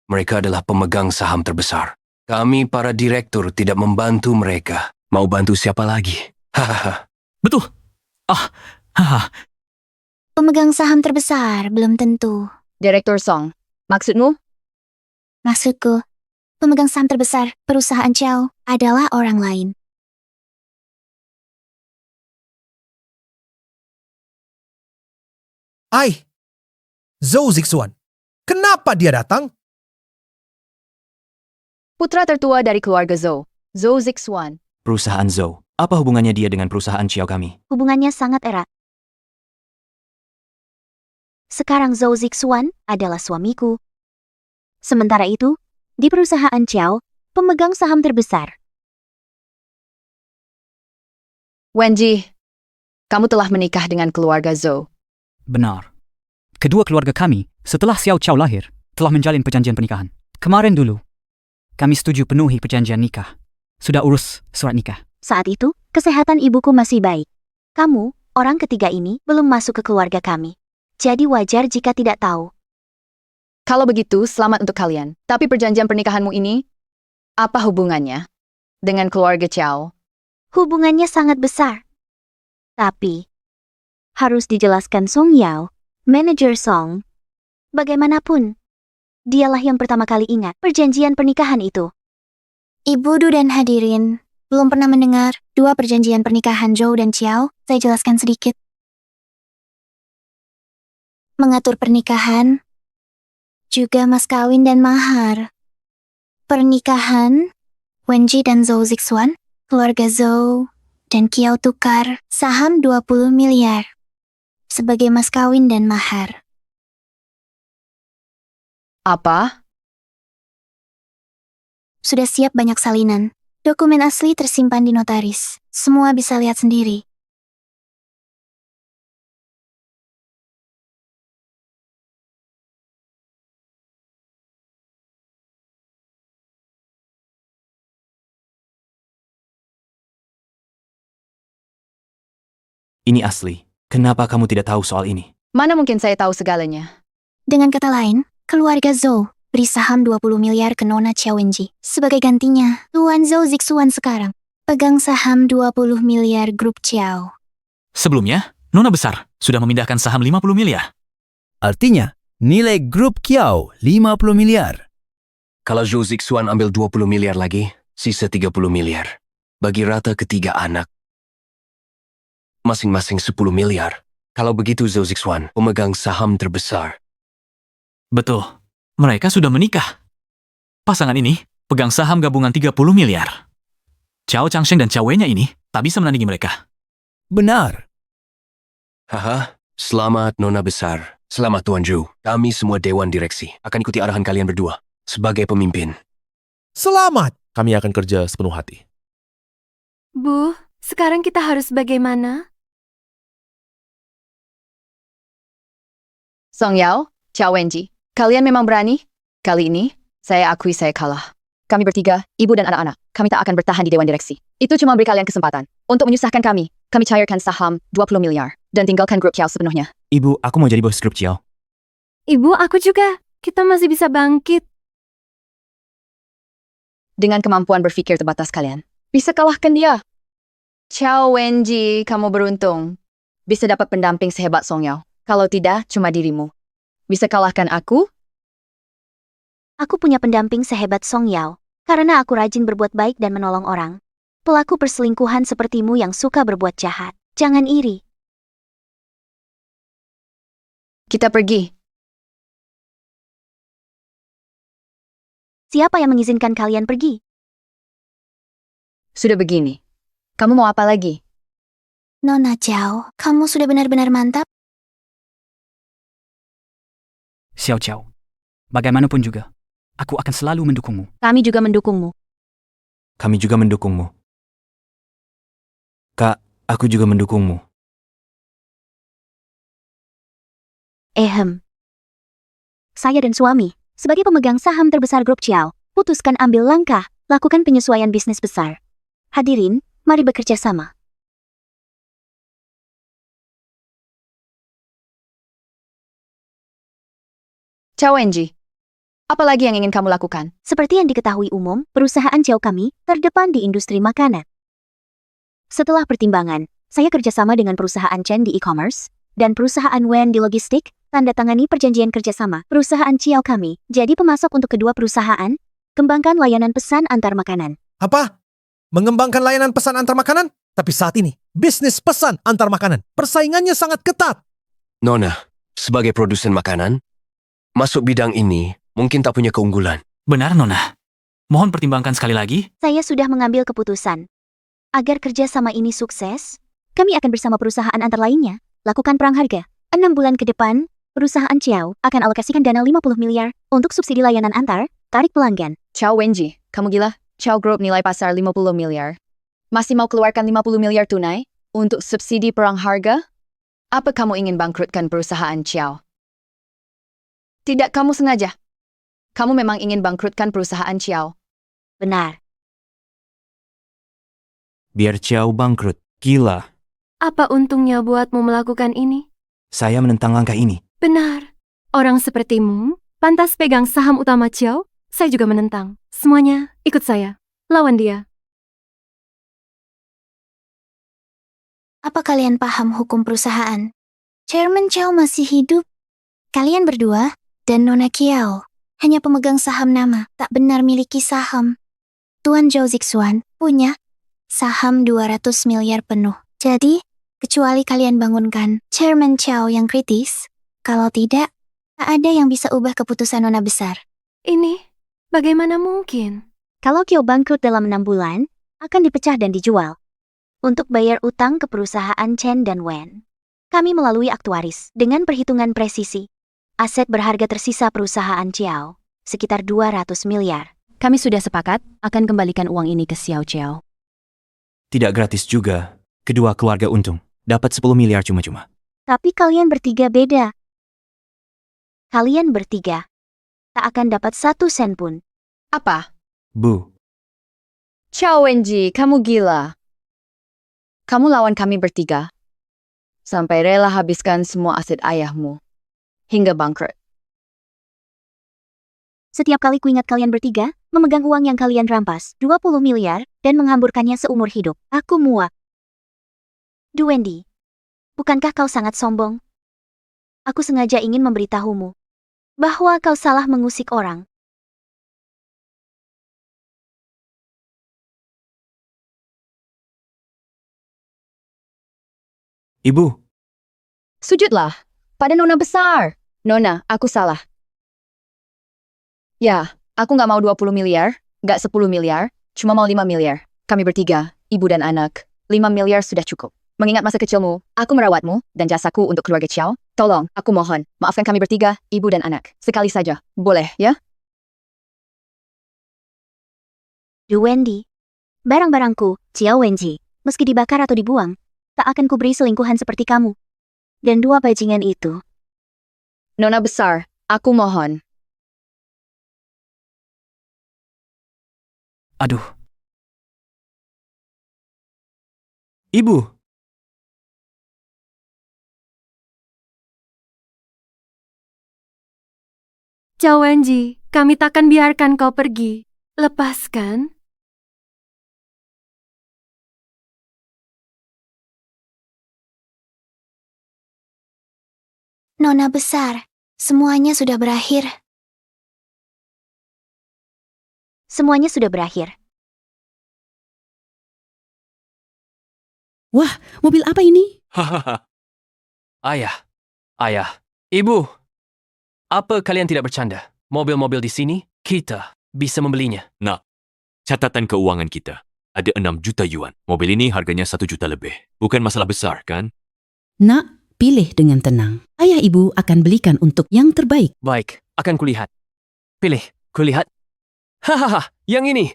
Mereka adalah pemegang saham terbesar. Kami para direktur tidak membantu mereka. Mau bantu siapa lagi? Hahaha. Betul. Pemegang saham terbesar belum tentu. Direktur Song, maksudmu? Maksudku, pemegang saham terbesar perusahaan Chiao adalah orang lain. Zhou Zixuan. Kenapa dia datang? Putra tertua dari keluarga Zhou, Zhou Zixuan. Perusahaan Zhou. Apa hubungannya dia dengan perusahaan Chiao kami? Hubungannya sangat erat. Sekarang Zhou Zixuan adalah suamiku. Sementara itu, di perusahaan Chiao, pemegang saham terbesar. Wenji, kamu telah menikah dengan keluarga Zhou. Benar. Kedua keluarga kami, setelah Xiao Chao lahir, telah menjalin perjanjian pernikahan. Kemarin dulu, kami setuju penuhi perjanjian nikah. Sudah urus surat nikah. Saat itu, kesehatan ibuku masih baik. Kamu, orang ketiga ini, belum masuk ke keluarga kami. Jadi wajar jika tidak tahu. Kalau begitu, selamat untuk kalian. Tapi perjanjian pernikahanmu ini, apa hubungannya dengan keluarga Chiao? Hubungannya sangat besar. Tapi, harus dijelaskan Song Yao, manajer Song. Bagaimanapun, dialah yang pertama kali ingat perjanjian pernikahan itu. Ibu Du dan hadirin, belum pernah mendengar dua perjanjian pernikahan Zhou dan Chiao. Saya jelaskan sedikit. Mengatur pernikahan, juga mas kawin dan mahar. Pernikahan, Wenji dan Zhou Zixuan, keluarga Zhou dan Kiao tukar saham 20 miliar sebagai mas kawin dan mahar. Apa? Sudah siap banyak salinan. Dokumen asli tersimpan di notaris. Semua bisa lihat sendiri. Ini asli. Kenapa kamu tidak tahu soal ini? Mana mungkin saya tahu segalanya? Dengan kata lain, keluarga Zhou beri saham 20 miliar ke Nona Chiao Wenji. Sebagai gantinya, Tuan Zhou Zixuan sekarang pegang saham 20 miliar grup Chiao. Sebelumnya, Nona besar sudah memindahkan saham 50 miliar. Artinya, nilai grup Kiao 50 miliar. Kalau Zhou Zixuan ambil 20 miliar lagi, sisa 30 miliar. Bagi rata ketiga anak. Masing-masing 10 miliar. Kalau begitu Zhou Zixuan, pemegang saham terbesar. Betul. Mereka sudah menikah. Pasangan ini pegang saham gabungan 30 miliar. Chao Changsheng dan Chao Wei-nya ini tak bisa menandingi mereka. Benar. Haha, selamat Nona besar. Selamat Tuan Zhou. Kami semua Dewan Direksi akan ikuti arahan kalian berdua sebagai pemimpin. Selamat. Kami akan kerja sepenuh hati. Bu, sekarang kita harus bagaimana? Song Yao, Chao Wenji, kalian memang berani? Kali ini, saya akui saya kalah. Kami bertiga, ibu dan anak-anak, kami tak akan bertahan di Dewan Direksi. Itu cuma beri kalian kesempatan. Untuk menyusahkan kami cairkan saham 20 miliar dan tinggalkan grup Chiao sepenuhnya. Ibu, aku mau jadi bos grup Chiao. Ibu, aku juga. Kita masih bisa bangkit. Dengan kemampuan berpikir terbatas kalian, bisa kalahkan dia. Chao Wenji, kamu beruntung. Bisa dapat pendamping sehebat Song Yao. Kalau tidak, cuma dirimu. Bisa kalahkan aku? Aku punya pendamping sehebat Song Yao, karena aku rajin berbuat baik dan menolong orang. Pelaku perselingkuhan sepertimu yang suka berbuat jahat. Jangan iri. Kita pergi. Siapa yang mengizinkan kalian pergi? Sudah begini. Kamu mau apa lagi? Nona Chao, kamu sudah benar-benar mantap. Xiao Chao, bagaimanapun juga, aku akan selalu mendukungmu. Kami juga mendukungmu. Kami juga mendukungmu. Kak, aku juga mendukungmu. Saya dan suami, sebagai pemegang saham terbesar grup Chiao, putuskan ambil langkah lakukan penyesuaian bisnis besar. Hadirin, mari bekerja sama. Ciao Wenji. Apa lagi yang ingin kamu lakukan? Seperti yang diketahui umum, perusahaan Ciao kami terdepan di industri makanan. Setelah pertimbangan, saya kerjasama dengan perusahaan Chen di e-commerce dan perusahaan Wen di logistik, tanda tangani perjanjian kerjasama. Perusahaan Ciao kami jadi pemasok untuk kedua perusahaan, kembangkan layanan pesan antar makanan. Apa? Mengembangkan layanan pesan antar makanan? Tapi saat ini, bisnis pesan antar makanan, persaingannya sangat ketat. Nona, sebagai produsen makanan, masuk bidang ini mungkin tak punya keunggulan. Benar, Nona. Mohon pertimbangkan sekali lagi. Saya sudah mengambil keputusan. Agar kerjasama ini sukses, kami akan bersama perusahaan antar lainnya lakukan perang harga. 6 bulan ke depan, perusahaan Ciao akan alokasikan dana 50 miliar untuk subsidi layanan antar, tarik pelanggan. Ciao Wenji, kamu gila? Ciao Group nilai pasar 50 miliar. Masih mau keluarkan 50 miliar tunai untuk subsidi perang harga? Apa kamu ingin bangkrutkan perusahaan Ciao? Tidak, kamu sengaja. Kamu memang ingin bangkrutkan perusahaan Ciao. Benar. Biar Ciao bangkrut. Gila. Apa untungnya buatmu melakukan ini? Saya menentang langkah ini. Benar. Orang sepertimu pantas pegang saham utama Ciao. Saya juga menentang. Semuanya ikut saya. Lawan dia. Apa kalian paham hukum perusahaan? Chairman Ciao masih hidup. Kalian berdua dan Nona Kiao hanya pemegang saham nama, tak benar miliki saham. Tuan Zhou Zixuan punya saham 200 miliar penuh. Jadi, kecuali kalian bangunkan Chairman Ciao yang kritis, kalau tidak, tak ada yang bisa ubah keputusan Nona besar. Ini bagaimana mungkin? Kalau Kiao bangkrut dalam 6 bulan, akan dipecah dan dijual. Untuk bayar utang ke perusahaan Chen dan Wen, kami melalui aktuaris dengan perhitungan presisi. Aset berharga tersisa perusahaan Ciao, sekitar 200 miliar. Kami sudah sepakat akan kembalikan uang ini ke Xiao Ciao. Tidak gratis juga. Kedua keluarga untung. Dapat 10 miliar cuma-cuma. Tapi kalian bertiga beda. Kalian bertiga tak akan dapat 1 sen pun. Apa? Bu. Ciao Wenji, kamu gila. Kamu lawan kami bertiga. Sampai rela habiskan semua aset ayahmu. Hingga bangkrut. Setiap kali kuingat kalian bertiga, memegang uang yang kalian rampas, 20 miliar, dan menghamburkannya seumur hidup. Aku muak. Du Wendy, bukankah kau sangat sombong? Aku sengaja ingin memberitahumu bahwa kau salah mengusik orang. Ibu. Sujudlah pada Nona besar. Nona, aku salah. Ya, aku nggak mau 20 miliar, nggak 10 miliar, cuma mau 5 miliar. Kami bertiga, ibu dan anak, 5 miliar sudah cukup. Mengingat masa kecilmu, aku merawatmu, dan jasaku untuk keluarga Ciao, tolong, aku mohon, maafkan kami bertiga, ibu dan anak. Sekali saja, boleh, ya? Du Wendy, barang-barangku, Ciao Wenji, meski dibakar atau dibuang, tak akan kuberi selingkuhan seperti kamu. Dan 2 bajingan itu. Nona besar, aku mohon. Aduh. Ibu. Ciao Wenji, kami takkan biarkan kau pergi. Lepaskan. Nona besar, semuanya sudah berakhir. Semuanya sudah berakhir. Wah, mobil apa ini? Hahaha. Ayah, ibu. Apa kalian tidak bercanda? Mobil-mobil di sini, kita bisa membelinya. Nak, catatan keuangan kita ada 6 juta yuan. Mobil ini harganya 1 juta lebih. Bukan masalah besar, kan? Nak, pilih dengan tenang. Ayah ibu akan belikan untuk yang terbaik. Baik, akan kulihat. Pilih, kulihat. Hahaha, yang ini.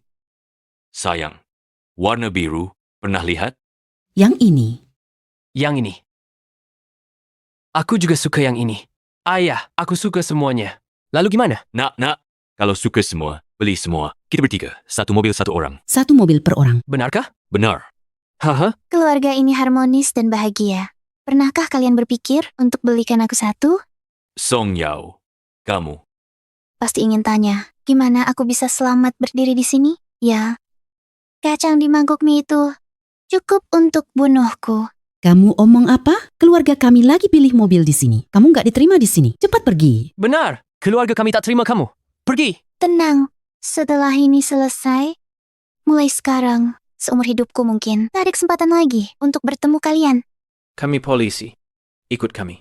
Sayang, warna biru, pernah lihat? Yang ini. Yang ini. Aku juga suka yang ini. Ayah, aku suka semuanya. Lalu gimana? Nak, kalau suka semua, Beli semua. Kita bertiga. Satu mobil satu orang. Satu mobil per orang. Benarkah? Benar. Haha. Keluarga ini harmonis dan bahagia. Pernahkah kalian berpikir untuk belikan aku satu? Song Yao, kamu. Pasti ingin tanya, gimana aku bisa selamat berdiri di sini? Ya, kacang di mangkuk mie itu cukup untuk bunuhku. Kamu omong apa? Keluarga kami lagi pilih mobil di sini. Kamu nggak diterima di sini. Cepat pergi. Benar. Keluarga kami tak terima kamu. Pergi. Tenang, setelah ini selesai, mulai sekarang, seumur hidupku mungkin, tak ada kesempatan lagi untuk bertemu kalian. Kami polisi. Ikut kami.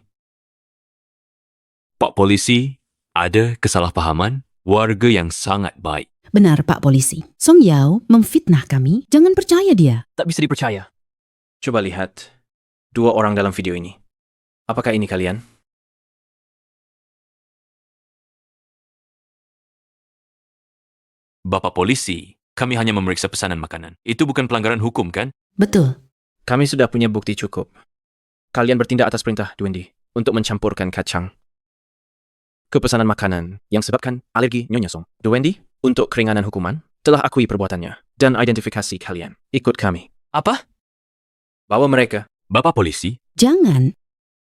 Pak Polisi, ada kesalahpahaman. Warga yang sangat baik. Benar, Pak Polisi. Song Yao memfitnah kami. Jangan percaya dia. Tak bisa dipercaya. Coba lihat. 2 orang dalam video ini. Apakah ini kalian? Bapak Polisi, kami hanya memeriksa pesanan makanan. Itu bukan pelanggaran hukum, kan? Betul. Kami sudah punya bukti cukup. Kalian bertindak atas perintah Wendy untuk mencampurkan kacang ke pesanan makanan yang sebabkan alergi Nyonya Song. Wendy, untuk keringanan hukuman, telah akui perbuatannya dan identifikasi kalian. Ikut kami. Apa? Bawa mereka. Bapak Polisi, Jangan.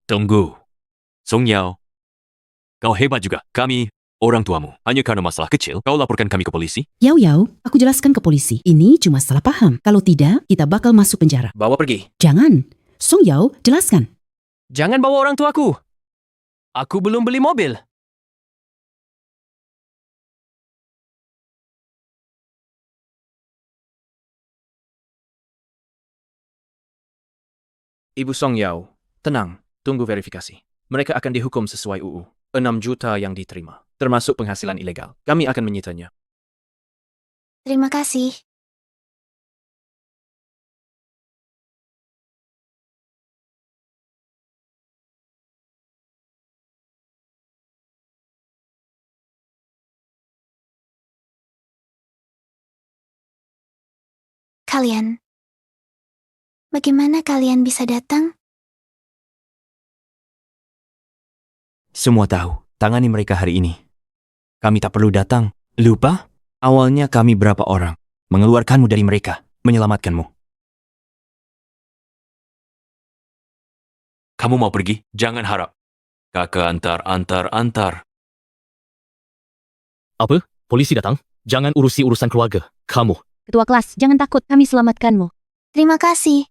tunggu. Song Yao, kau hebat juga. Kami orang tuamu. Hanya karena masalah kecil, kau laporkan kami ke polisi? Yao Yao, aku jelaskan ke polisi. Ini cuma salah paham. Kalau tidak, kita bakal masuk penjara. Bawa pergi. Jangan. Song Yao, jelaskan. Jangan bawa orang tuaku. Aku belum beli mobil. Ibu Song Yao, tenang, tunggu verifikasi. Mereka akan dihukum sesuai UU. 6 juta yang diterima, termasuk penghasilan ilegal. Kami akan menyitanya. Terima kasih. Kalian, bagaimana kalian bisa datang? Semua tahu, tangani mereka hari ini. Kami tak perlu datang. Lupa? Awalnya kami berapa orang. Mengeluarkanmu dari mereka. Menyelamatkanmu. Kamu mau pergi? Jangan harap. Kakak antar. Apa? Polisi datang? Jangan urusi urusan keluarga. Kamu. Ketua kelas, jangan takut, kami selamatkanmu. Terima kasih.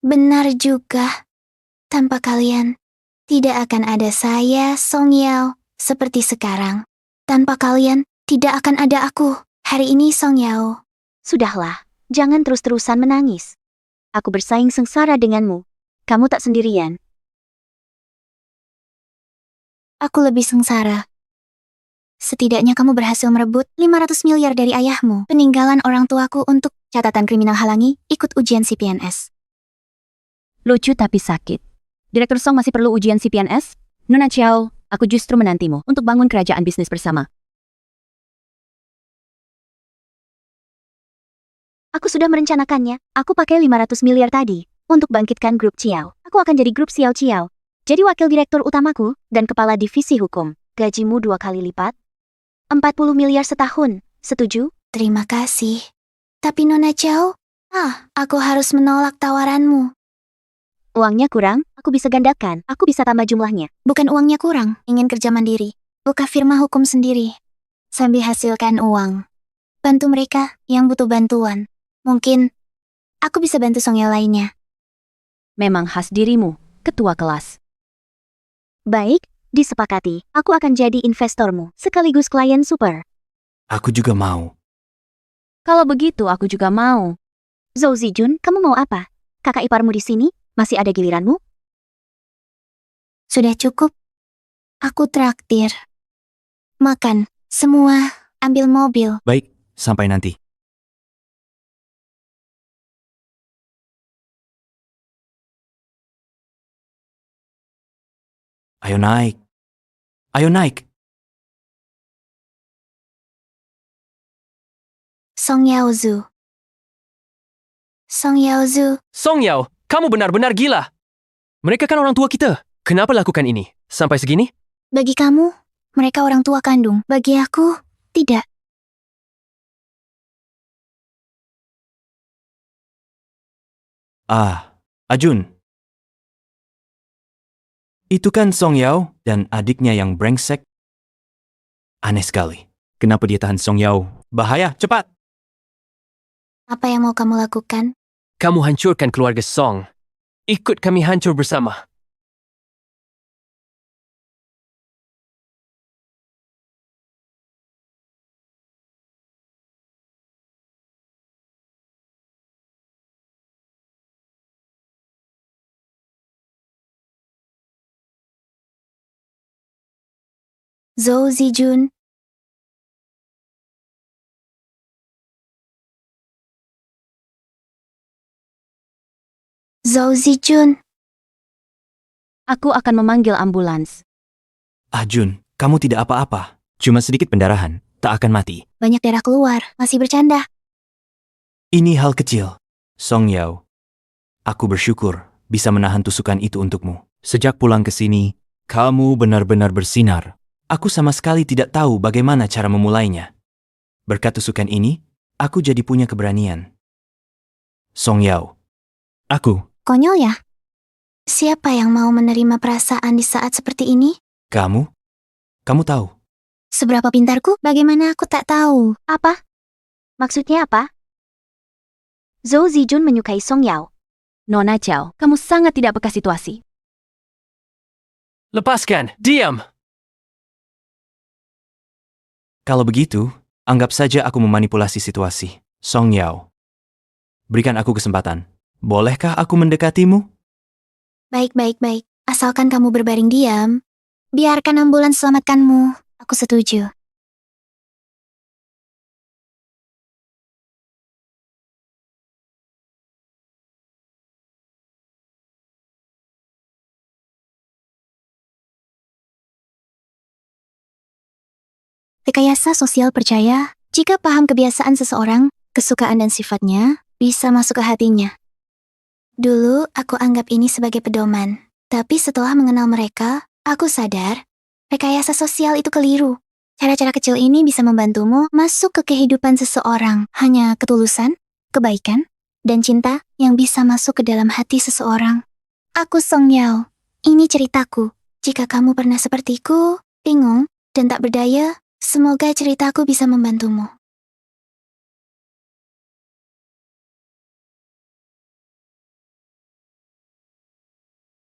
Benar juga. Tanpa kalian, tidak akan ada saya, Song Yao, seperti sekarang. Tanpa kalian, tidak akan ada aku. Hari ini, Song Yao. Sudahlah, jangan terus-terusan menangis. Aku bersaing sengsara denganmu. Kamu tak sendirian. Aku lebih sengsara. Setidaknya kamu berhasil merebut 500 miliar dari ayahmu. Peninggalan orang tuaku untuk catatan kriminal halangi, ikut ujian CPNS. Lucu tapi sakit. Direktur Song masih perlu ujian CPNS? Nona Chiao, aku justru menantimu untuk bangun kerajaan bisnis bersama. Aku sudah merencanakannya. Aku pakai 500 miliar tadi untuk bangkitkan grup Chiao. Aku akan jadi grup Xiao Chiao. Jadi wakil direktur utamaku dan kepala divisi hukum. Gajimu 2 kali lipat. 40 miliar setahun. Setuju? Terima kasih. Tapi Nona Chao, aku harus menolak tawaranmu. Uangnya kurang, aku bisa gandakan. Aku bisa tambah jumlahnya. Bukan uangnya kurang, ingin kerja mandiri. Buka firma hukum sendiri. Sambil hasilkan uang. Bantu mereka yang butuh bantuan. Mungkin aku bisa bantu Song Yao lainnya. Memang khas dirimu, ketua kelas. Baik, disepakati. Aku akan jadi investormu, sekaligus klien super. Aku juga mau. Kalau begitu, aku juga mau. Zhou Zijun, kamu mau apa? Kakak iparmu di sini? Masih ada giliranmu? Sudah cukup. Aku traktir. Makan, semua, ambil mobil. Baik, sampai nanti. Ayo naik. Ayo naik. Song Yao Zhu. Song Yao Zhu. Song Yao, kamu benar-benar gila. Mereka kan orang tua kita. Kenapa lakukan ini? Sampai segini? Bagi kamu, Mereka orang tua kandung. Bagi aku, tidak. Ajun. Itu kan Song Yao dan adiknya yang brengsek. Aneh sekali. Kenapa dia tahan Song Yao? Bahaya, cepat! Apa yang mau kamu lakukan? Kamu hancurkan keluarga Song. Ikut kami hancur bersama. Zhou Zijun. Zhou Zijun. Aku akan memanggil ambulans. Ajun, kamu tidak apa-apa. Cuma sedikit pendarahan, tak akan mati. Banyak darah keluar, masih bercanda. Ini hal kecil. Song Yao, aku bersyukur bisa menahan tusukan itu untukmu. Sejak pulang ke sini, kamu benar-benar bersinar. Aku sama sekali tidak tahu bagaimana cara memulainya. Berkat tusukan ini, aku jadi punya keberanian. Song Yao, aku. Konyol ya? Siapa yang mau menerima perasaan di saat seperti ini? Kamu? Kamu tahu? Seberapa pintarku? Bagaimana aku tak tahu? Apa? Maksudnya apa? Zhou Zijun menyukai Song Yao. Nona Chow, kamu sangat tidak peka situasi. Lepaskan, diam! Kalau begitu, anggap saja aku memanipulasi situasi. Song Yao, berikan aku kesempatan. Bolehkah aku mendekatimu? Baik. Asalkan kamu berbaring diam. Biarkan ambulans selamatkanmu. Aku setuju. Rekayasa sosial percaya, jika paham kebiasaan seseorang, kesukaan dan sifatnya, bisa masuk ke hatinya. Dulu, aku anggap ini sebagai pedoman. Tapi setelah mengenal mereka, aku sadar, rekayasa sosial itu keliru. Cara-cara kecil ini bisa membantumu masuk ke kehidupan seseorang. Hanya ketulusan, kebaikan, dan cinta yang bisa masuk ke dalam hati seseorang. Aku Song Yao. Ini ceritaku. Jika kamu pernah sepertiku, bingung, dan tak berdaya, semoga ceritaku bisa membantumu.